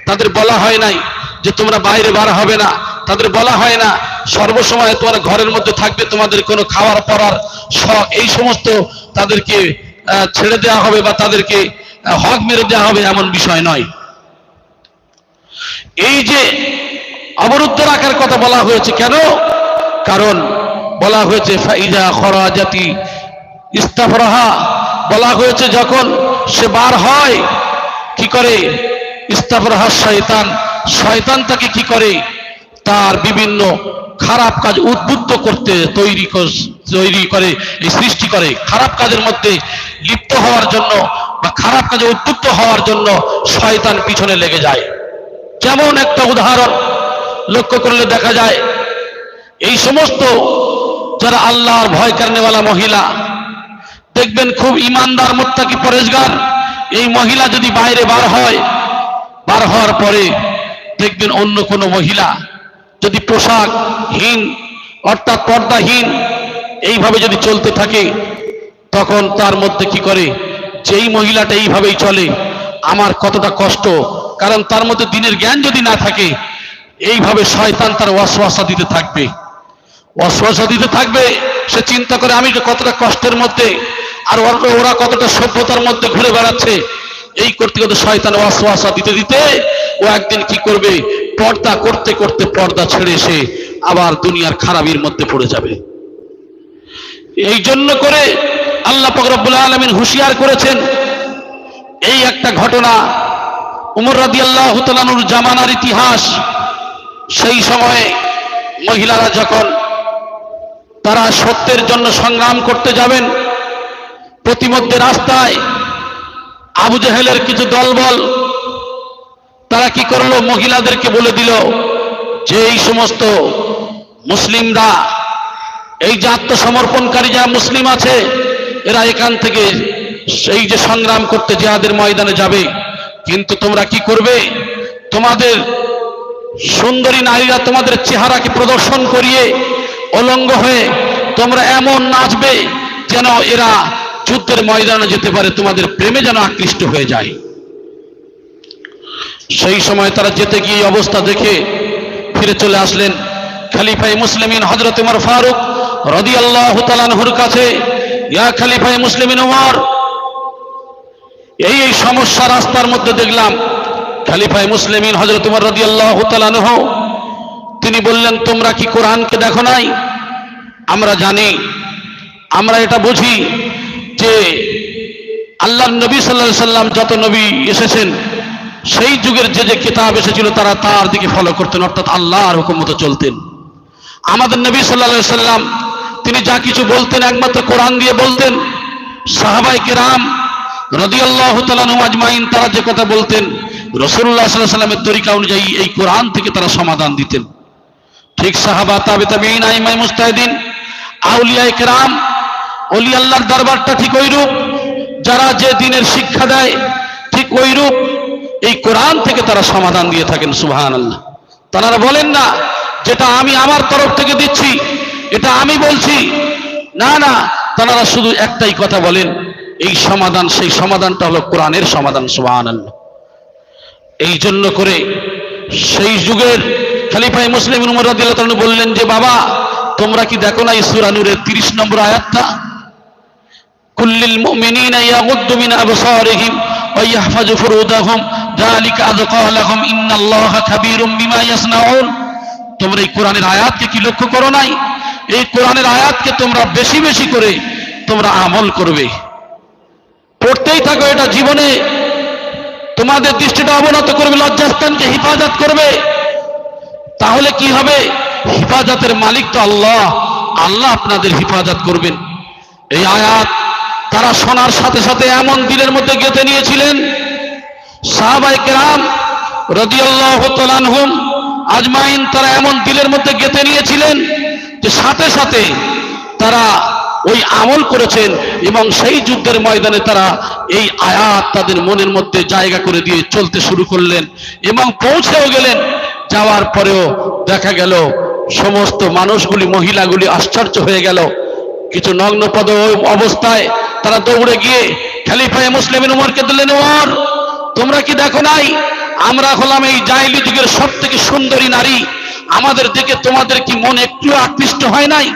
S1: তাদের বলা হয় নাই যে তোমরা বাইরে বার হবে না, তাদের বলা হয় না সর্বসময় তোমরা ঘরের মধ্যে থাকবে, তোমাদের কোনো খাওয়ার পরার শখ এই সমস্ত তাদেরকে ছেড়ে দেওয়া হবে বা তাদেরকে হক মেরে দেওয়া হবে, এমন বিষয় নয়। এই যে অবরুদ্ধ রাখার কথা বলা হয়েছে কেন? কারণ বলা হয়েছে ফাইজা খরাজাতি ইস্তাফরাহা, বলা হয়েছে যখন সে বার হয় কি করে, ইস্তাফরাহা শয়তান, শয়তান তাকে কি করে, তার বিভিন্ন খারাপ কাজ উদ্বুদ্ধ করতে তৈরি করে, এই সৃষ্টি করে, খারাপ কাজের মধ্যে লিপ্ত হওয়ার জন্য বা খারাপ কাজে উদ্বুদ্ধ হওয়ার জন্য শয়তান পিছনে লেগে যায়। যেমন একটা উদাহরণ লক্ষ্য করলে দেখা যায়, এই সমস্ত যারা আল্লাহর ভয় করনেওয়ালা মহিলা, দেখবেন খুব ইমানদার মুত্তাকি পরেজগার, এই মহিলা যদি বাইরে বার হয়, বার হওয়ার পরে দেখবেন অন্য কোনো মহিলা যদি পোশাকহীন অর্থাৎ পর্দাহীন এইভাবে যদি চলতে থাকে, তখন তার মধ্যে কি করে, যেই মহিলাটা এইভাবেই চলে আমার কতটা কষ্ট, কারণ তার মধ্যে দিনের জ্ঞান যদি না থাকে, এইভাবে শয়তান তার ওয়াসওয়াসা দিতে থাকবে, ওয়াসওয়াসা দিতে থাকবে। সে চিন্তা করে আমি কতটা কষ্টের মধ্যে, আর ওরা কতটা সভ্যতার মধ্যে ঘুরে বেড়াচ্ছে। এই করতে করতে শয়তান ওয়াসওয়াসা দিতে দিতে ও একদিন কি করবে, পর্দা করতে করতে পর্দা ছেড়ে সে আবার দুনিয়ার খারাপির মধ্যে পড়ে যাবে। এই জন্য করে আল্লাহ পাক রব্বুল আলামিন হুঁশিয়ার করেছেন। এই একটা ঘটনা উমর রাদিয়াল্লাহু তাআলা আনহুর জামানার ইতিহাস। সেই সময়ে মহিলারা যখন তারা সত্যের জন্য সংগ্রাম করতে যাবেন, প্রতিমধ্যে রাস্তায় আবু জেহেলের কিছু দলবল তারা কি করলো, মহিলাদেরকে বলে দিল যে এই সমস্ত মুসলিমরা, এই যে আত্মসমর্পণকারী যারা মুসলিম আছে, এরা এখান থেকে সেই যে সংগ্রাম করতে জিহাদের ময়দানে যাবে, কিন্তু তোমরা কি করবে? তোমাদের সুন্দরী নারীরা তোমাদের চেহারাকে প্রদর্শন করিয়ে অলঙ্গ হয়ে তোমরা এমন নাচবে যেন এরা যুদ্ধের ময়দানে যেতে পারে, তোমাদের প্রেমে যেন আকৃষ্ট হয়ে যায়। সেই সময় তারা যেতে গিয়ে অবস্থা দেখে ফিরে চলে আসলেন খলিফায়ে মুসলিমিন হযরত ওমর ফারুক রাদিয়াল্লাহু তাআলা আনহুর কাছে। ইয়া খলিফায়ে মুসলিমিন ওমর, এই সমস্যা রাস্তার মধ্যে দেখলাম। খলিফায়ে মুসলিমিন হযরত ওমর রাদিয়াল্লাহু তাআলা আনহু তিনি বললেন, তোমরা কি কোরআনকে দেখো নাই? আমরা জানি, আমরা এটা বুঝি যে আল্লাহর নবী সাল্লাল্লাহু আলাইহি সাল্লাম যত নবী এসেছেন সেই যুগের যে যে কিতাব এসেছিল তারা তার দিকে ফলো করতেন, অর্থাৎ আল্লাহর হুকুম মতো চলতেন। আমাদের নবী সাল্লাল্লাহু আলাইহি সাল্লাম তিনি যা কিছু বলতেন একমাত্র কোরআন দিয়ে বলতেন। সাহাবায়ে কেরাম রাদিয়াল্লাহু তাআলা আনহুম আজমাইন তারা যে কথা বলতেন রাসূলুল্লাহ সাল্লাল্লাহু আলাইহি সাল্লামের তরিকা অনুযায়ী এই কোরআন থেকে তারা সমাধান দিতেন। ঠিক সাহাবা, তাবে তাবেঈন, আইমায়ে মুজতাহিদিন, আউলিয়ায়ে কেরাম, ওলি আল্লাহর দরবারটা ঠিক ওইরূপ, যারা যে দ্বীনের শিক্ষা দেয় ঠিক ওইরূপ এই কোরআন থেকে তারা সমাধান দিয়ে থাকেন। সুবহানাল্লাহ। তারা বলেন না যেটা আমি আমার তরফ থেকে দিচ্ছি, এটা আমি বলছি, না না, তারা শুধু একটাই কথা বলেন, এই সমাধান, সেই সমাধানটা হলো কোরআনের সমাধান। সুবহানাল্লাহ। এই জন্য করে সেই যুগের খলিফায়ে মুসলিম উমর রাদিয়াল্লাহু তাআলা বললেন যে বাবা, তোমরা কি দেখো না এই সূরা নূরের 30 নম্বর আয়াতটা, কুল্লিল মুমিনিনা ইয়াগুদ্দু মিন আবসারিহিম ওয়া ইয়াহফাজু ফুরুজাহুম যালিকা আযকা লাহুম ইন্নাল্লাহা কাবীরুম বিমা ইয়াসনাউন। তোমরা এই কোরআনের আয়াতকে কি লক্ষ্য করো নাই? এই কোরআনের আয়াতকে তোমরা বেশি বেশি করে তোমরা আমল করবে, পড়তেই থাকো, এটা জীবনে তোমাদের দৃষ্টিটা অবনত করবে, লজ্জাস্থানকে হেফাজত করবে। তাহলে কি হবে? হেফাজতের মালিক তো আল্লাহ, আল্লাহ আপনাদের হেফাজত করবেন। এই আয়াত তারা শোনার সাথে সাথে এমন দিলের মধ্যে গেঁথে নিয়েছিলেন, সাহাবায়ে কেরাম রাদিয়াল্লাহু তাআলা আনহুম আজমাইন তারা এমন দিলের মধ্যে গেঁথে নিয়েছিলেন যে সাথে সাথে তারা ওই আমল করেছেন এবং সেই যুদ্ধের ময়দানে তারা এই আয়াত তাদের মনের মধ্যে জায়গা করে দিয়ে চলতে শুরু করলেন এবং পৌঁছেও গেলেন। যাওয়ার পরেও দেখা গেল সমস্ত মানুষগুলি, মহিলাগুলি আশ্চর্য হয়ে গেল। কিছু নগ্নপদ অবস্থায় তারা দৌড়ে গিয়ে খলিফায়ে মুসলিমিন উমরকে বললেন, ওমর, তোমরা কি দেখো নাই আমরা হলাম এই জাহেলি যুগের সবথেকে সুন্দরী নারী, আমাদের দিকে তোমাদের কি মন একটু আকৃষ্ট হয় নাই?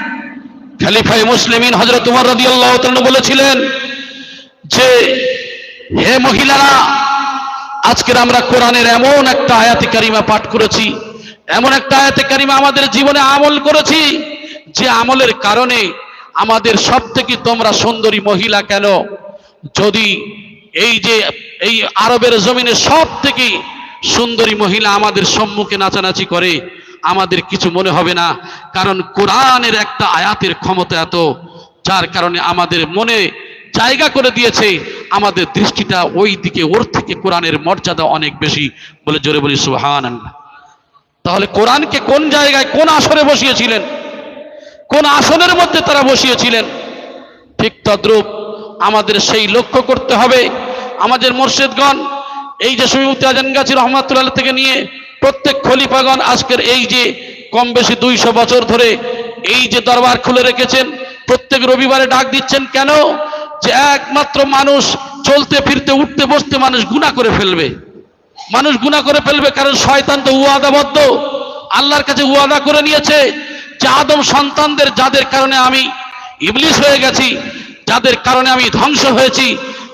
S1: খলিফায়ে মুসলিমিন হযরত ওমর রাদিয়াল্লাহু তাআলা বলেছিলেন যে হে মহিলারা, আজকের আমরা কোরআনের এমন একটা আয়াতে কারিমা পাঠ করেছি, এমন একটা আয়াতে কারিমা আমাদের জীবনে আমল করেছি যে আমলের কারণে আমাদের সবথেকে তোমরা সুন্দরী মহিলা কেন, যদি এই আরবের জমিনে সবথেকে সুন্দরী মহিলা আমাদের সম্মুখে নাচানাচি করে আমাদের কিছু মনে হবে না, কারণ কোরআনের একটা আয়াতের ক্ষমতা এত, যার কারণে আমাদের মনে জায়গা করে দিয়েছে, আমাদের দৃষ্টিটা ওই দিকে, ওর থেকে কোরআনের মর্যাদা অনেক বেশি। বলে জোরে বলি সুবহানাল্লাহ। তাহলে কোরআনকে কোন জায়গায়, কোন আসরে বসিয়েছিলেন, কোন আসনের মধ্যে তারা বসিয়েছিলেন? ঠিক তদ্রূপ আমাদের সেই লক্ষ্য করতে হবে। আমাদের মুর্শিদগণ এই যে সুফি আজানগাছি রহমাতুল্লাহ থেকে নিয়ে প্রত্যেক খলিফাগণ আজকের এই যে কম বেশি 200 বছর ধরে এই যে দরবার খুলে রেখেছেন, প্রত্যেক রবিবারে ডাক দিচ্ছেন কেন? যে একমাত্র মানুষ চলতে ফিরতে উঠতে বসতে মানুষ গুনাহ করে ফেলবে, মানুষ গুনাহ করে ফেলবে, কারণ শয়তান তো ওয়াদাবদ্ধ, আল্লাহর কাছে ওয়াদা করে নিয়েছে যে আদম সন্তানদের যাদের কারণে আমি ইবলিস হয়ে গেছি, যাদের কারণে আমি ধ্বংস হয়েছি,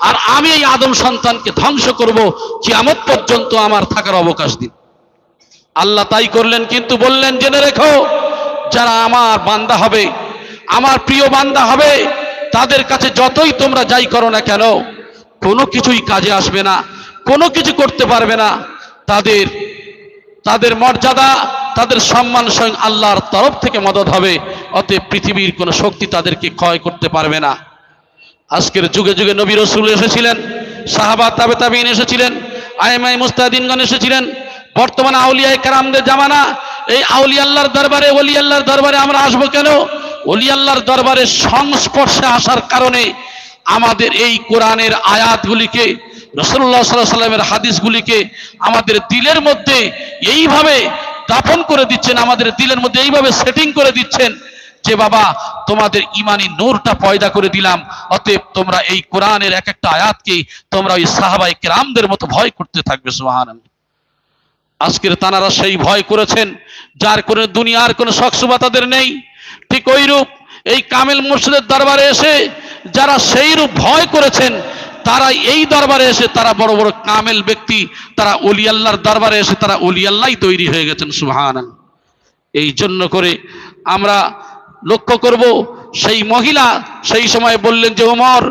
S1: আর আমি এই আদম সন্তানকে ধ্বংস করব, কিয়ামত পর্যন্ত আমার থাকার অবকাশ দিন। আল্লাহ তাই করলেন, কিন্তু বললেন জেনে রেখো, যারা আমার বান্দা হবে, আমার প্রিয় বান্দা হবে, তাদের কাছে যতই তোমরা যাই করো না কেন কোনো কিছুই কাজে আসবে না, কোনো কিছু করতে পারবে না। তাদের মর্যাদা, তাদের সম্মান স্বয়ং আল্লাহর তরফ থেকে মদদ হবে, অতএব পৃথিবীর কোনো শক্তি তাদেরকে ক্ষয় করতে পারবে না। আজকের যুগে যুগে নবী রাসূল এসেছিলেন, সাহাবা তাবে তাবেঈন এসেছিলেন, আইমায়ে মুজতাহিদিনগণ এসেছিলেন, বর্তমানে আউলিয়ায়ে কেরামদের জামানা, এই আউলি আল্লাহর দরবারে, ওলি আল্লাহর দরবারে আমরা আসবো কেন? ওলি আল্লাহর দরবারে সংস্পর্শে আসার কারণে আমাদের এই কোরআনের আয়াতগুলিকে, রাসূলুল্লাহ সাল্লাল্লাহু আলাইহি ওয়াসাল্লামের হাদিসগুলিকে আমাদের দিলের মধ্যে এইভাবে দাপন করে দিচ্ছেন, আমাদের দিলের মধ্যে এইভাবে সেটিং করে দিচ্ছেন যে বাবা তোমাদের ইমানি নূরটা পয়দা করে দিলাম, অতএব তোমরা এই কোরআনের এক একটা আয়াতকে তোমরা ওই সাহাবায়ে কেরামদের মতো ভয় করতে থাকবে। সুবহানাল্লাহ। আজকের তানারা সেই ভয় করেছেন যার কোনো দুনিয়ার কোনো শখসুবা তাদের নেই। ঠিক ওইরূপ এই কামেল মুর্শিদের দরবারে এসে যারা সেই রূপ ভয় করেছেন, তারা এই দরবারে এসে তারা বড় বড় কামেল ব্যক্তি, তারা ওলি আল্লাহর দরবারে এসে তারা ওলি আল্লাহই তৈরি হয়ে গেছেন। সুবহানাল্লাহ। এই জন্য করে আমরা লক্ষ্য করব, সেই মহিলা সেই সময় বললেন যে ওমর,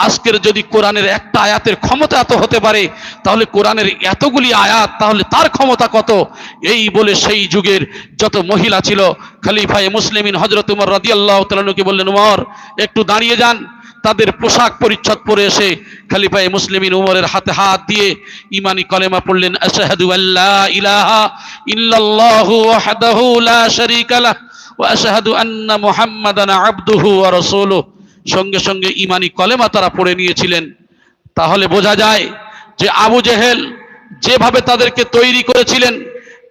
S1: আজকের যদি কোরআনের একটা আয়াতের ক্ষমতা এত হতে পারে, তাহলে কোরআনের এতগুলি আয়াত, তাহলে তার ক্ষমতা কত? এই বলে সেই যুগের যত মহিলা ছিল, খলিফায়ে মুসলিমিন হযরত উমর রাদিয়াল্লাহু তাআলা আনহুকে বললেন, উমর একটু দাঁড়িয়ে যান। তাদের পোশাক পরিচ্ছদ পরে এসে খলিফায়ে মুসলিমিন উমরের হাতে হাত দিয়ে ঈমানি কলেমা পড়লেন, আশহাদু আল্লা ইলাহা ইল্লাল্লাহু ওয়াহদাহু লা শারীকা লাহু ওয়া আশহাদু আন্না মুহাম্মাদান আবদুহু ওয়া রাসূলুহু। সঙ্গে সঙ্গে ঈমানি কলেমা তারা পড়ে নিয়েছিলেন। তাহলে বোঝা যায় যে আবু জেহেল যেভাবে তাদেরকে তৈরি করেছিলেন,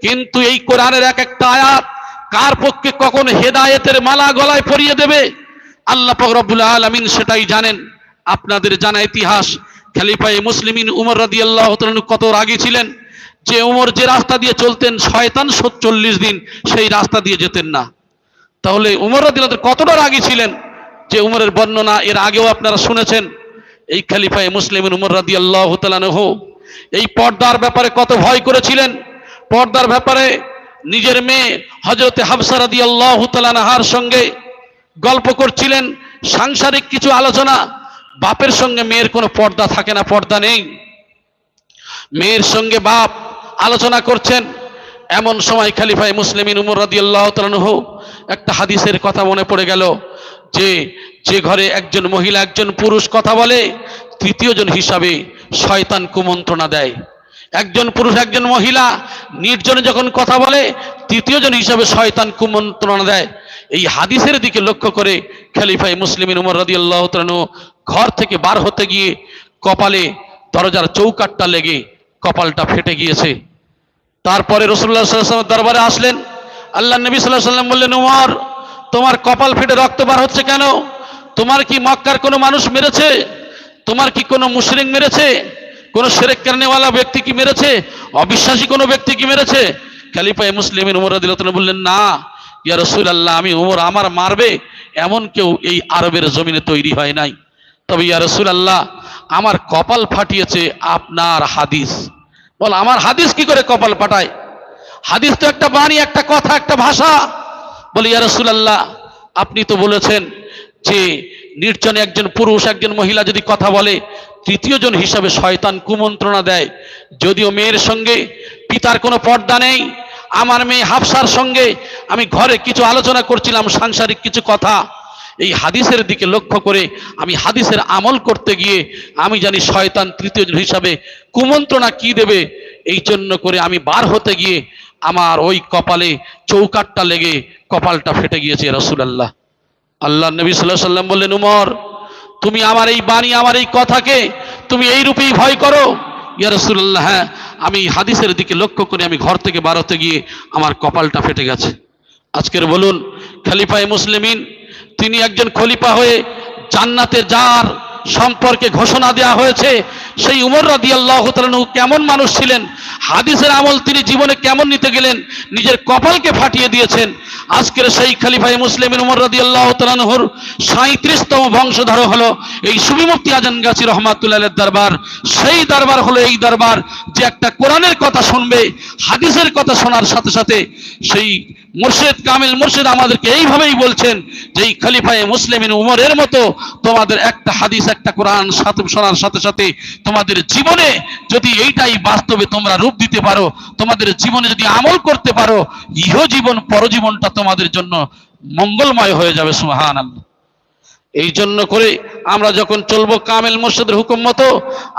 S1: কিন্তু এই কোরআনের এক একটা আয়াত কার পক্ষে কখন হেদায়েতের মালা গলায় পরিয়ে দেবে আল্লাহ পাক রব্বুল আলামিন সেটাই জানেন। আপনাদের জানা ইতিহাস, খলিফায়ে মুসলিমিন উমর রাদিয়াল্লাহু তাআলা কত রাগী ছিলেন যে উমর যে রাস্তা দিয়ে চলতেন শয়তান 40 দিন সেই রাস্তা দিয়ে যেতেন না। তাহলে উমর রাদিয়াল্লাহু তাআলা কতটা রাগী ছিলেন, যে উমরের বর্ণনা এর আগেও আপনারা শুনেছেন। এই খলিফায়ে মুসলিমিন উমর রাদিয়াল্লাহু তাআলা আনহু এই পর্দার ব্যাপারে কত ভয় করেছিলেন। পর্দার ব্যাপারে নিজের মেয়ে হযরতে হাফসা রাদিয়াল্লাহু তাআলা আনহার সঙ্গে গল্প করছিলেন, সাংসারিক কিছু আলোচনা। বাপের সঙ্গে মেয়ের কোনো পর্দা থাকে না, পর্দা নেই। মেয়ের সঙ্গে বাপ আলোচনা করছেন, এমন সময় খলিফায়ে মুসলিমিন উমর রাদিয়াল্লাহু তাআলা আনহু একটা হাদিসের কথা মনে পড়ে গেল, যে যে ঘরে একজন মহিলা একজন পুরুষ কথা বলে, তৃতীয় জন হিসাবে শয়তান কুমন্ত্রণা দেয়। একজন পুরুষ একজন মহিলা নির্জনে যখন কথা বলে, তৃতীয় জন হিসাবে শয়তান কুমন্ত্রণা দেয়। এই হাদিসের দিকে লক্ষ্য করে খলিফায়ে মুসলিমিন উমর রাদিয়াল্লাহু তাআলা আনহু ঘর থেকে বার হতে গিয়ে কপালে দরজার চৌকাঠটা লেগে কপালটা ফেটে গিয়েছে। তারপরে রাসূলুল্লাহ সাল্লাল্লাহু আলাইহি ওয়াসাল্লাম দরবারে আসলেন। আল্লাহর নবী সাল্লাল্লাহু আলাইহি ওয়াসাল্লাম বললেন, উমর তোমার কপাল ফেটে রক্ত বার হচ্ছে কেন? তোমার কি মক্কার কোনো মানুষ মেরেছে? তোমার কি কোনো মুশরিক মেরেছে? কোনো শিরক করনেওয়ালা ব্যক্তি কি মেরেছে? অবিশ্বাসী কোনো ব্যক্তি কি মেরেছে? খলিফায়ে মুসলিমিন উমর রাদিয়াল্লাহু তাআলা বললেন, না ইয়া রাসূলুল্লাহ, আমি উমর আমার মারবে এমন কেউ এই আরবের জমিনে তৈরি হয় নাই। তবে ইয়া রাসূলুল্লাহ, আমার কপাল ফাটিয়েছে আপনার হাদিস। বল, আমার হাদিস কি করে কপাল ফাটায়? হাদিস তো একটা বাণী, একটা কথা, একটা ভাষা। বলে, ইয়া রাসূলুল্লাহ, আপনি তো বলেছেন যে নির্জনে একজন পুরুষ একজন মহিলা যদি কথা বলে, তৃতীয় জন হিসাবে শয়তান কুমন্ত্রণা দেয়। যদিও মেয়ের সঙ্গে পিতার কোনো পর্দা নেই, আমার মেয়ে হাফসার সঙ্গে আমি ঘরে কিছু আলোচনা করছিলাম, সাংসারিক কিছু কথা। এই হাদিসের দিকে লক্ষ্য করে আমি হাদিসের আমল করতে গিয়ে আমি জানি শয়তান তৃতীয় জন হিসাবে কুমন্ত্রণা কি দেবে। এই জন্য করে আমি বার হতে গিয়ে আমার ওই কপালে চৌকাঠটা লেগে কপালটা ফেটে গিয়েছে রাসূলুল্লাহ। আল্লাহ নবী সাল্লাল্লাহু আলাইহি ওয়াসাল্লাম বললেন, উমর তুমি আমার এই বাণী আমার এই কথাকে তুমি এই রূপেই ভয় করো? ইয়া রাসূলুল্লাহ, হ্যাঁ, আমি হাদিসের দিকে লক্ষ্য করে আমি ঘর থেকে বার হতে গিয়ে আমার কপালটা ফেটে গেছে। আজকের বলুন, খলিফায়ে মুসলিমিন তিনি একজন খলিফা হয়ে জান্নাতে যার সম্পর্কে ঘোষণা দেওয়া হয়েছে, সেই উমর রাদিয়াল্লাহু তাআলা আনহু কেমন মানুষ ছিলেন, হাদিসের আমল তিনি জীবনে কেমন নিতে গেলেন, নিজের কপালকে ফাটিয়ে দিয়েছেন। আজকের সেই খলিফায়ে মুসলিমিন উমর রাদিয়াল্লাহু তাআলা আনহুর 37তম বংশধর হলো এই সুফি মুফতি আজম গাছী রহমাতুল্লাহ আলাইহির দরবার। সেই দরবার হলো এই দরবার যে একটা কোরআনের কথা শুনবে, হাদিসের কথা শোনার সাথে সাথে সেই মুর্শিদ কামিল মুর্শিদ আমাদেরকে এইভাবেই বলছেন যে এই খলিফায়ে মুসলিমিন উমরের মতো তোমাদের একটা হাদিস একটা কোরআন সাথে শোনার সাথে সাথে তোমাদের জীবনে যদি এইটাই বাস্তবে তোমরা রূপ দিতে পারো, তোমাদের জীবনে যদি আমল করতে পারো, ইহ জীবন পরজীবনটা তোমাদের জন্য মঙ্গলময় হয়ে যাবে। সুবহানাল্লাহ। এই জন্য করে আমরা যখন চলবো কামেল মুর্শিদের হুকুম মতো,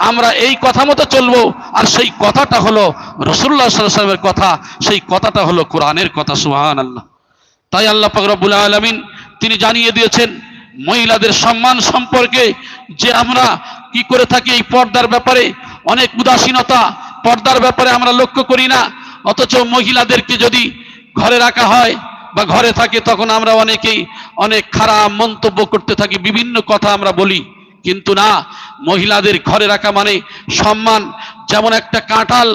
S1: আমরা এই কথা মতো চলবো, আর সেই কথাটা হলো রাসূলুল্লাহ সাল্লাল্লাহু আলাইহি ওয়াসাল্লামের কথা, সেই কথাটা হলো কোরআনের কথা। সুবহানাল্লাহ। তাই আল্লাহ পাক রব্বুল আলামিন তিনি জানিয়ে দিয়েছেন মহিলাদের সম্মান সম্পর্কে, যে আমরা কি করে থাকি এই পর্দার ব্যাপারে অনেক উদাসীনতা, পর্দার ব্যাপারে আমরা লক্ষ্য করি না। অথচ মহিলাদেরকে যদি ঘরে রাখা হয় বা ঘরে থাকে, তখন আমরা অনেকেই অনেক খারাপ মন্তব্য করতে থাকি, বিভিন্ন কথা আমরা বলি। কিন্তু না, মহিলাদের ঘরে রাখা মানে সম্মান। যেমন একটা কাঁঠাল,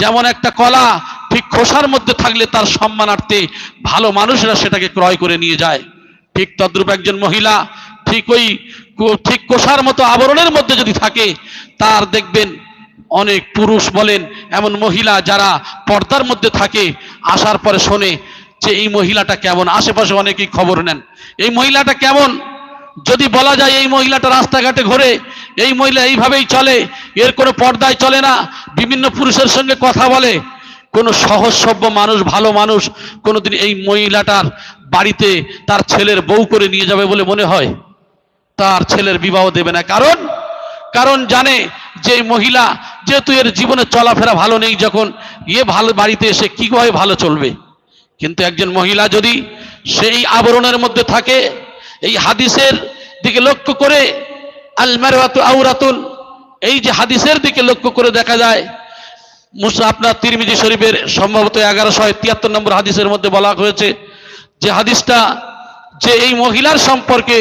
S1: যেমন একটা কলা ঠিক খোসার মধ্যে থাকলে তার সম্মানার্থে ভালো মানুষরা সেটাকে ক্রয় করে নিয়ে যায়, ঠিক তদ্রূপ একজন মহিলা ঠিক কোষার মতো আবরণের মধ্যে যদি থাকে, তার দেখবেন অনেক পুরুষ বলেন এমন মহিলা যারা পর্দার মধ্যে থাকে, আসার পরে শোনে যে এই মহিলাটা কেমন, আশেপাশে অনেকেই খবর নেন এই মহিলাটা কেমন। যদি বলা যায় এই মহিলাটা রাস্তাঘাটে ঘোরে, এই মহিলা এইভাবেই চলে, এর কোনো পর্দায় চলে না, বিভিন্ন পুরুষের সঙ্গে কথা বলে, কোনো সহজ সভ্য মানুষ, ভালো মানুষ কোনোদিন এই মহিলাটার বাড়িতে তার ছেলের বউ করে নিয়ে যাবে বলে মনে হয়? তার ছেলের বিবাহ দেবে না। কারণ জানে যে মহিলা যেহেতু এর জীবনে চলাফেরা ভালো নেই, যখন ভালো বাড়িতে এসে কিভাবে ভালো চলবে। কিন্তু একজন মহিলা যদি সেই আবরণের মধ্যে থাকে, এই হাদিসের দিকে লক্ষ্য করে, আল মারওয়াতু আওরাতুন, এই যে হাদিসের দিকে লক্ষ্য করে দেখা যায়, আপনার তিরমিজি শরীফের সম্ভবত 1173 নম্বর হাদিসের মধ্যে বলা হয়েছে যে হাদিসটা, যে এই মহিলার সম্পর্কে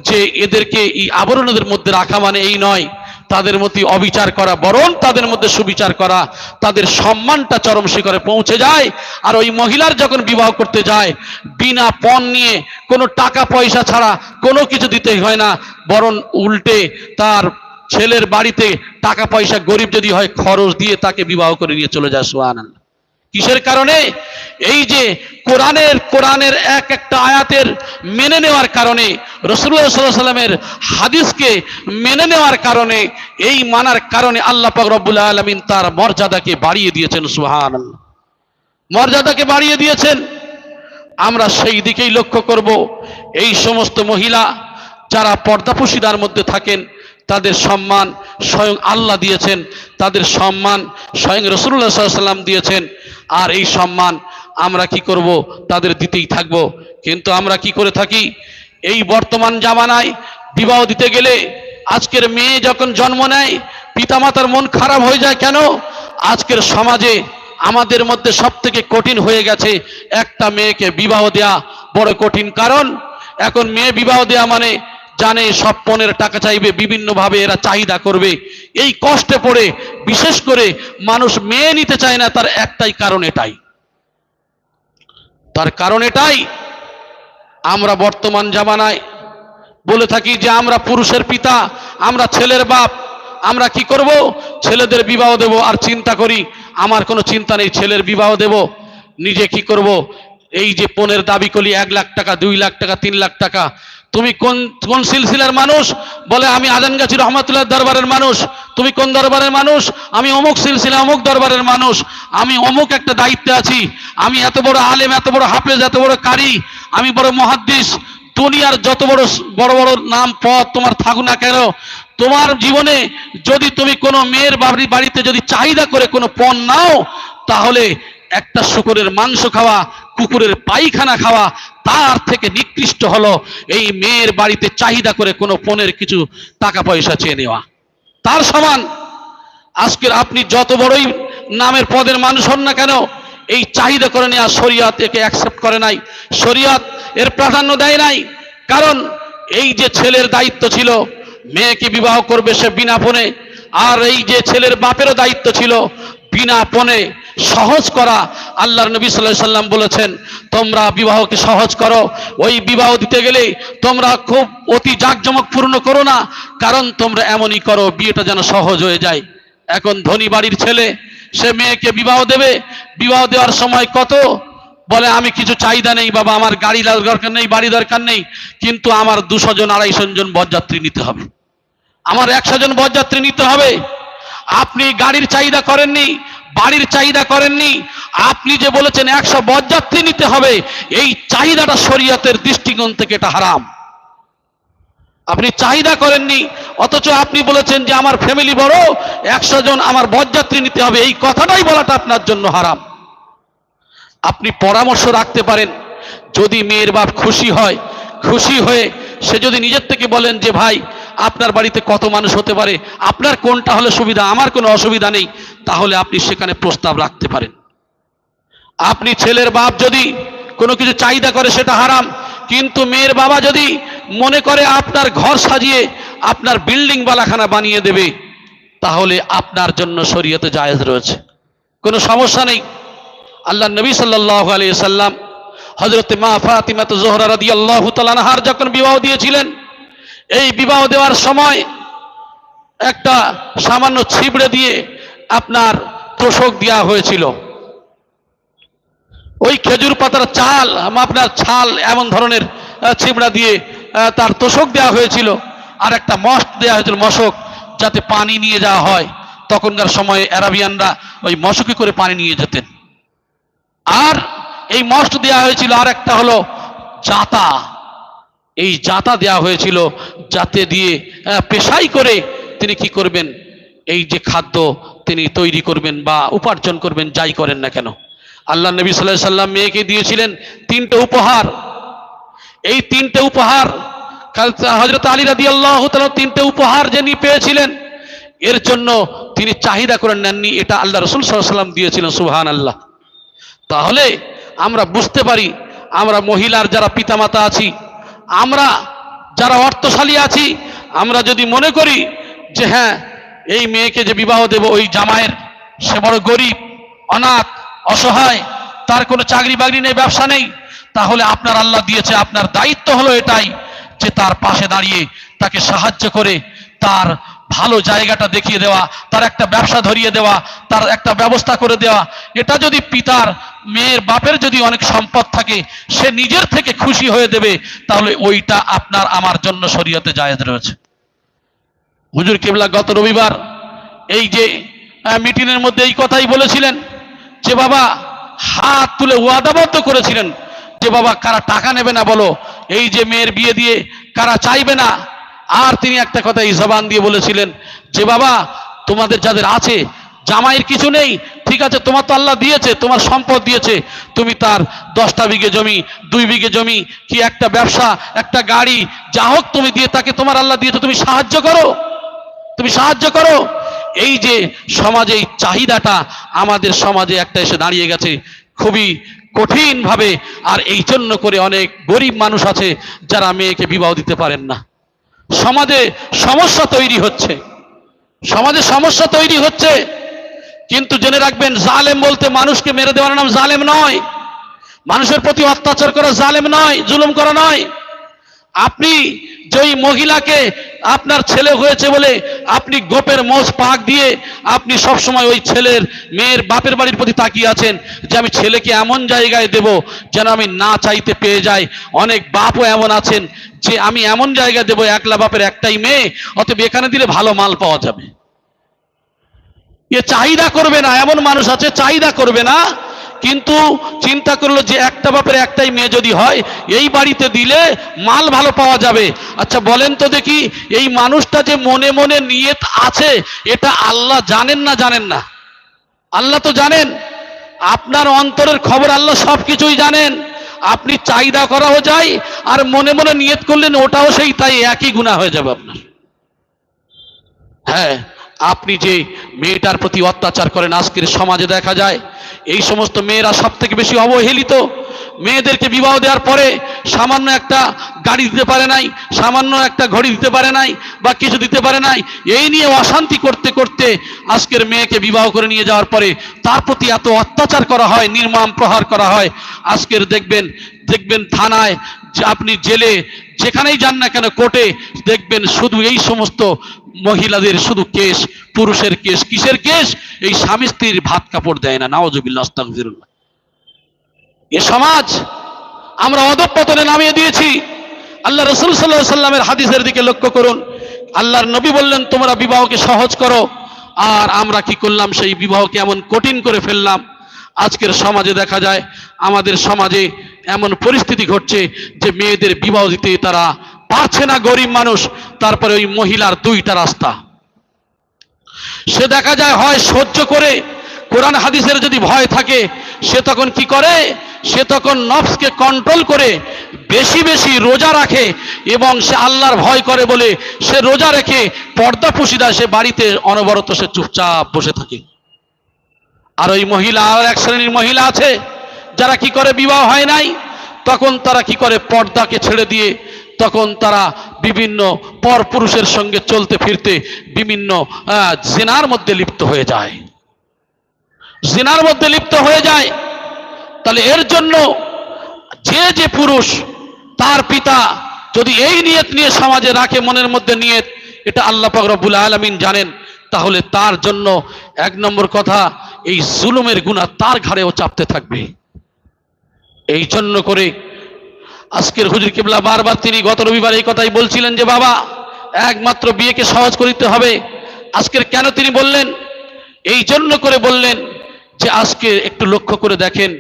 S1: যে এদেরকে এই আবরণের মধ্যে রাখা মানে এই নয় তাদের মধ্যে অবিচার করা, বরং তাদের মধ্যে সুবিচার করা, তাদের সম্মানটা চরম শিখরে পৌঁছে যায়। আর ওই মহিলার যখন বিবাহ করতে যায়, বিনা পণ নিয়ে, কোনো টাকা পয়সা ছাড়া কোনো কিছু দিতে হয় না, বরং উল্টে তার ছেলের বাড়িতে টাকা পয়সা গরিব যদি হয় খরচ দিয়ে তাকে বিবাহ করে নিয়ে চলে যায়। সুবহানাল্লাহ। কিসের কারণে? এই যে কোরআনের এক একটা আয়াতের মেনে নেওয়ার কারণে, রাসূলুল্লাহ সাল্লাল্লাহু আলাইহি ওয়াসাল্লামের হাদিসকে মেনে নেওয়ার কারণে, এই মানার কারণে আল্লাহ পাক রব্বুল আলামিন তার মর্যাদাকে বাড়িয়ে দিয়েছেন। সুবহানাল্লাহ। মর্যাদাকে বাড়িয়ে দিয়েছেন। আমরা সেই দিকেই লক্ষ্য করব। এই সমস্ত মহিলা যারা পর্দাপশিদার মধ্যে থাকেন, তাদের সম্মান স্বয়ং আল্লাহ দিয়েছেন, তাদের সম্মান স্বয়ং রাসূলুল্লাহ সাল্লাল্লাহু আলাইহি ওয়াসাল্লাম দিয়েছেন। আর এই সম্মান আমরা কি করব? তাদের দিতেই থাকব। কিন্তু আমরা কি করে থাকি? এই বর্তমান জামানায় বিবাহ দিতে গেলে, আজকের মেয়ে যখন জন্ম নেয়, পিতামাতার মন খারাপ হয়ে যায়। কেন? আজকের সমাজে আমাদের মধ্যে সব থেকে কঠিন হয়ে গেছে একটা মেয়েকে বিবাহ দেয়া বড় কঠিন। কারণ এখন মেয়ে বিবাহ দেয়া মানে জানে সব পণের টাকা চাইবে, বিভিন্নভাবে এরা চাহিদা করবে। এই কষ্টে পড়ে বিশেষ করে মানুষ মেয়ে নিতে চায় না। তার একটাই কারণ, এটাই আমরা বর্তমান জামানায় বলে থাকি যে আমরা পুরুষের পিতা, আমরা ছেলের বাপ, আমরা কি করব? ছেলেদের বিবাহ দেব। আর চিন্তা করি আমার কোনো চিন্তা নেই, ছেলের বিবাহ দেব, নিজে কি করব? এই যে পণের দাবি করি 1 লাখ টাকা, 2 লাখ টাকা, 3 লাখ টাকা। তুমি কোন সিলসিলার মানুষ? বলে আমি আজানগাছি রহমাতুল্লাহ দরবারের মানুষ। তুমি কোন দরবারের মানুষ? আমি অমুক সিলসিলা, অমুক দরবারের মানুষ। আমি অমুক একটা দায়িত্বে আছি, আমি এত বড় আলেম, এত বড় হাফেজ, এত বড় কারি, আমি বড় মুহাদ্দিস। দুনিয়ার যত বড় বড় নাম পদ তোমার থাকুক না কেন, তোমার জীবনে যদি তুমি কোনো মেয়ের বাড়িতে যদি চাহিদা করে কোনো পণ নাও, তাহলে একটা শূকরের মাংস খাওয়া, কুকুরের পায়খানা খাওয়া তার থেকে নিকৃষ্ট হলো এই মেয়ের বাড়িতে চাহিদা করে কোনো পণের কিছু টাকা পয়সা চেয়ে নেওয়া। তার সমান আজকের আপনি যত বড়ই নামের পদের মানুষ হন না কেন, এই চাহিদা করে নেওয়া শরিয়ত একে অ্যাকসেপ্ট করে নাই, শরিয়ত এর প্রাধান্য দেয় নাই। কারণ এই যে ছেলের দায়িত্ব ছিল মেয়েকে বিবাহ করবে সে বিনা পণে, আর এই যে ছেলের বাপেরও দায়িত্ব ছিল বিনা পণে সহজ করা। আল্লাহর নবী সাল্লাল্লাহু আলাইহি সাল্লাম বলেছেন, তোমরা বিবাহকে সহজ করো। ওই বিবাহ দিতে গেলে তোমরা খুব অতি জাঁকজমকপূর্ণ করো না, কারণ তোমরা এমনই করো বিয়েটা যেন সহজ হয়ে যায়। এখন ধনী বাড়ির ছেলে সে মেয়েকে বিবাহ দেবে, বিবাহ দেওয়ার সময় কত বলে, আমি কিছু চাহিদা নেই বাবা, আমার গাড়ি দরকার নেই, বাড়ি দরকার নেই, কিন্তু আমার 200 জন 250 জন বরযাত্রী নিতে হবে, আমার 100 জন বরযাত্রী নিতে হবে। আপনি গাড়ির চাহিদা করেননি, বাড়ির চাহিদা করেননি, আপনি যে বলেছেন 100 বরযাত্রী নিতে হবে, এই চাহিদাটা শরীয়তের দৃষ্টিকোণ থেকে এটা হারাম। আপনি চাহিদা করেননি, অথচ আপনি বলেছেন যে আমার ফ্যামিলি বড়, 100 জন আমার বরযাত্রী নিতে হবে। এই কথাটাই বলাটা আপনার জন্য হারাম। আপনি পরামর্শ রাখতে পারেন, যদি মেয়ের বাপ খুশি হয়, খুশি হয়ে সে যদি নিজের থেকে বলেন যে ভাই আপনার বাড়িতে কত মানুষ হতে পারে, আপনার কোনটা হলে সুবিধা, আমার কোনো অসুবিধা নেই, তাহলে আপনি সেখানে প্রস্তাব রাখতে পারেন। আপনি ছেলের বাপ যদি কোনো কিছু চাহিদা করে সেটা হারাম, কিন্তু মেয়ের বাবা যদি মনে করে আপনার ঘর সাজিয়ে আপনার বিল্ডিং বালাখানা বানিয়ে দেবে, তাহলে আপনার জন্য শরীয়তে জায়েজ রয়েছে, কোনো সমস্যা নেই। আল্লাহ নবী সাল্লাল্লাহু আলাইহি সাল্লাম হযরত মা ফাতিমা জোহরা রাদিয়াল্লাহু তাআলা আনহার যখন বিবাহ দিয়েছিলেন, এই বিবাহ দেওয়ার সময় একটা সামান্য ছিবড়ে দিয়ে আপনার তোষক দেওয়া হয়েছিল। ওই খেজুর পাতার চাল আপনার ছাল এমন ধরনের ছিবড়া দিয়ে তার তোষক দেওয়া হয়েছিল, আর একটা মস্ত দেওয়া হয়েছিল, মশক, যাতে পানি নিয়ে যাওয়া হয়। তখনকার সময়ে আরাবিয়ানরা ওই মশকে করে পানি নিয়ে যেতেন। আর এই মস্ত দেওয়া হয়েছিল, আর একটা হলো জাতা, এই জাতা দেওয়া হয়েছিল, যাতে দিয়ে পেশাই করে তিনি কি করবেন, এই যে খাদ্য তিনি তৈরি করবেন বা উপার্জন করবেন, যাই করেন না কেন। আল্লাহ নবী সাল্লাল্লাহু আলাইহি সাল্লাম মেয়েকে দিয়েছিলেন 3টে উপহার। এই 3টে উপহার হযরত আলী রাদিয়াল্লাহু তাআলা 3টে উপহার যিনি পেয়েছিলেন, এর জন্য তিনি চাহিদা করে নেননি, এটা আল্লাহ রাসূল সাল্লাল্লাহু আলাইহি সাল্লাম দিয়েছিলেন। সুবহানাল্লাহ। তাহলে আমরা বুঝতে পারি, আমরা মহিলার যারা পিতামাতা আছি, আমরা যারা অর্থশালী আছি, আমরা যদি মনে করি যে হ্যাঁ এই মেয়েকে যে বিবাহ দেব, ওই জামাইয়ের সে বড় গরিব, অনাথ, অসহায়, তার কোনো চাকরি বাকরি নেই, ব্যবসা নেই, তাহলে আপনার আল্লাহ দিয়েছে, আপনার দায়িত্ব হলো এটাই যে তার পাশে দাঁড়িয়ে তাকে সাহায্য করে তার ভালো জায়গাটা দেখিয়ে দেওয়া, তার একটা ব্যবসা ধরিয়ে দেওয়া, তার একটা ব্যবস্থা করে দেওয়া। এটা যদি পিতার, মেয়ের বাপের যদি অনেক সম্পদ থাকে, সে নিজের থেকে খুশি হয়ে দেবে, তাহলে ওইটা আপনার আমার জন্য শরীয়তে জায়েজ রয়েছে। হুজুর কিবলা গত রবিবার এই যে মিটিংয়ের মধ্যে এই কথাই বলেছিলেন যে বাবা হাত তুলে ওয়াদাবদ্ধ করেছিলেন যে বাবা কারা টাকা নেবে না বলো, এই যে মেয়ের বিয়ে দিয়ে কারা চাইবে না। আর তিনি একটা কথা এই জবান দিয়ে বলেছিলেন যে বাবা তোমাদের যাদের আছে, জামাইয়ের কিছু নেই, ঠিক আছে, তোমার তো আল্লাহ দিয়েছে, তোমার সম্পদ দিয়েছে, তুমি তার 10টা বিঘে জমি, 2 বিঘে জমি, কি একটা ব্যবসা, একটা গাড়ি, যা হোক তুমি দিয়ে তাকে, তোমার আল্লাহ দিয়েছে, তুমি সাহায্য করো, তুমি সাহায্য করো। এই যে সমাজে এই চাহিদাটা আমাদের সমাজে একটা এসে দাঁড়িয়ে গেছে খুবই কঠিন ভাবে, আর এই জন্য করে অনেক গরিব মানুষ আছে যারা মেয়েকে বিবাহ দিতে পারেন না। সমাজে সমস্যা তৈরি হচ্ছে, সমাজে সমস্যা তৈরি হচ্ছে। কিন্তু জেনে রাখবেন, জালেম বলতে মানুষকে মেরে দেওয়ার নাম জালেম নয়, মানুষের প্রতি অত্যাচার করা জালেম নয়, জুলুম করা নয়। আপনি যেই মহিলাকে আপনার ছেলে হয়েছে বলে আপনি গোপের মোষ পাক দিয়ে আপনি সব সময় ওই ছেলের মেয়ের বাপের বাড়ির প্রতি তাকিয়ে আছেন যে আমি ছেলেকে এমন জায়গায় দেব যেন আমি না চাইতে পেয়ে যাই। অনেক বাপও এমন আছেন যে আমি এমন জায়গায় দেব, একলা বাপের একটাই মেয়ে, অতএব এখানে দিলে ভালো মাল পাওয়া যাবে। এ চাহিদা করবে না, এমন মানুষ আছে চাহিদা করবে না, কিন্তু চিন্তা করলো যে একটা বাপের একটাই মেয়ে যদি হয়, এই বাড়িতে দিলে মাল ভালো পাওয়া যাবে। আচ্ছা বলেন তো দেখি, এই মানুষটা যে মনে মনে নিয়ত আছে, এটা আল্লাহ জানেন না জানেন না? আল্লাহ তো জানেন, আপনার অন্তরের খবর আল্লাহ সব কিছুই জানেন। আপনি চাহিদা করাও যায়, আর মনে মনে নিয়ত করলেন ওটাও সেই তাই, একই গুনাহ হয়ে যাবে আপনার। হ্যাঁ, আপনি যে মেয়েটার প্রতি অত্যাচার করেন, আজকের সমাজে দেখা যায় এই সমস্ত মেয়েরা সব থেকে বেশি অবহেলিত। মেয়েদেরকে বিবাহ দেওয়ার পরে সামান্য একটা গাড়ি দিতে পারে নাই, সামান্য একটা ঘড়ি দিতে পারে নাই, বা কিছু দিতে পারে নাই, এই নিয়ে অশান্তি করতে করতে আজকের মেয়েকে বিবাহ করে নিয়ে যাওয়ার পরে তার প্রতি এত অত্যাচার করা হয়, নির্মম প্রহার করা হয়। আজকের দেখবেন থানায়, আপনি জেলে, যেখানেই যান না কেন, কোর্টে দেখবেন শুধু এই সমস্ত মহিলাদের শুধু কেস, পুরুষের কেস। কিসের কেস? এই স্বামী স্ত্রীর ভাত কাপড় দেয় না। নাউজুবিল্লাহ, আস্তাগফিরুল্লাহ। এ সমাজ আমরা অধঃপতনে নামিয়ে দিয়েছি। আল্লাহ রাসূল সাল্লাল্লাহু আলাইহি সাল্লামের হাদিসের দিকে লক্ষ্য করুন। আল্লাহর নবী বললেন তোমরা বিবাহকে সহজ করো, আর আমরা কি করলাম? সেই বিবাহকে এমন কঠিন করে ফেললাম। আজকের সমাজে দেখা যায়, আমাদের সমাজে এমন পরিস্থিতি ঘটছে যে মেয়েদের বিবাহ দিতে তারা পারছে না গরিব মানুষ, তারপরে ওই মহিলার দুইটা রাস্তা। সে দেখা যায় হয় সহ্য করে, কোরআন হাদিসের যদি ভয় থাকে সে তখন কি করে, সে তখন নফসকে কন্ট্রোল করে বেশি বেশি রোজা রাখে, এবং সে আল্লাহর ভয় করে বলে সে রোজা রেখে পর্দা পুশিদা সে বাড়িতে অনবরত সে চুপচাপ বসে থাকে। আর ওই মহিলা, আর এক শ্রেণীর মহিলা আছে যারা কি করে, বিবাহ হয় নাই তখন তারা কি করে, পর্দাকে ছেড়ে দিয়ে তখন তারা বিভিন্ন পরপুরুষের সঙ্গে চলতে ফিরতে বিভিন্ন জিনার মধ্যে লিপ্ত হয়ে যায়, জিনার মধ্যে লিপ্ত হয়ে যায়। তাহলে এর জন্য যে যে পুরুষ তার পিতা যদি এই নিয়ত নিয়ে সমাজে রাখে, মনের মধ্যে নিয়ত, এটা আল্লাহ পাক রব্বুল আলামিন জানেন, তাহলে তার জন্য এক নম্বর কথা, এই জুলুমের গুনাহ তার ঘাড়েও চাপতে থাকবে। এই জন্য করে আজকের হুজুর কিবলা বারবার তিনি গত রবিবার এই কথাই বলছিলেন যে বাবা একমাত্র বিয়েকে সহজ করিতে হবে। আজকের কেন তিনি বললেন, এই জন্য করে বললেন যে আজকে একটু লক্ষ্য করে দেখেন,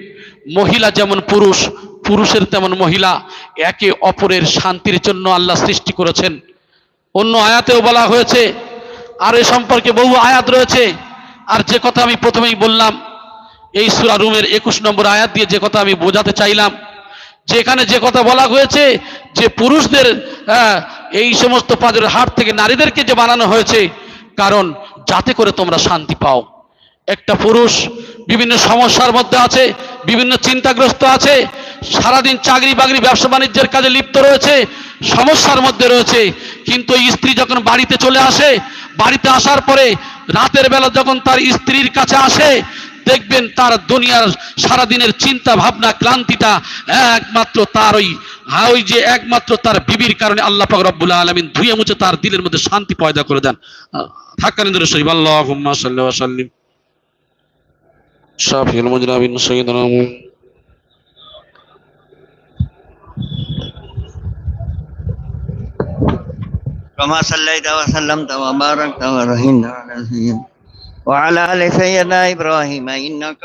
S1: মহিলা যেমন পুরুষ, পুরুষের তেমন মহিলা, একে অপরের শান্তির জন্য আল্লাহ সৃষ্টি করেছেন। অন্য আয়াতেও বলা হয়েছে, আর এ সম্পর্কে বহু আয়াত রয়েছে। আর যে কথা আমি প্রথমেই বললাম, এই সূরা রুমের 21 নম্বর আয়াত দিয়ে যে কথা আমি বোঝাতে চাইলাম, যে এখানে যে কথা বলা হয়েছে যে পুরুষদের এই সমস্ত পাজরের হাট থেকে নারীদেরকে যে বানানো হয়েছে, কারণ যাতে করে তোমরা শান্তি পাও। একটা পুরুষ বিভিন্ন সমস্যার মধ্যে আছে, বিভিন্ন চিন্তাগ্রস্ত আছে, সারাদিন চাকরি বাকরি ব্যবসা বাণিজ্যের কাজে লিপ্ত রয়েছে, সমস্যার মধ্যে রয়েছে, কিন্তু এই স্ত্রী যখন বাড়িতে চলে আসে, বাড়িতে আসার পরে রাতের বেলা যখন তার স্ত্রীর কাছে আসে, দেখবেন তার দুনিয়ার সারাদিনের চিন্তা ভাবনা ক্লান্তিটা একমাত্র তার ওই যে একমাত্র তার বিবির কারণে আল্লাহ পাক রব্বুল আলামিন ধুয়ে মুছে তার দিলের মধ্যে শান্তি পয়দা করে দেন। হাক্কানিন্দুর শরীফ আল্লাহুম্মা সাল্লি ওয়া সাল্লিম শাফিউল মুজনাবিন সাইয়্যিদানা
S2: كما صليت وسلمت وباركت ورحمت على سيدنا وعلى آل سيدنا إبراهيم إنك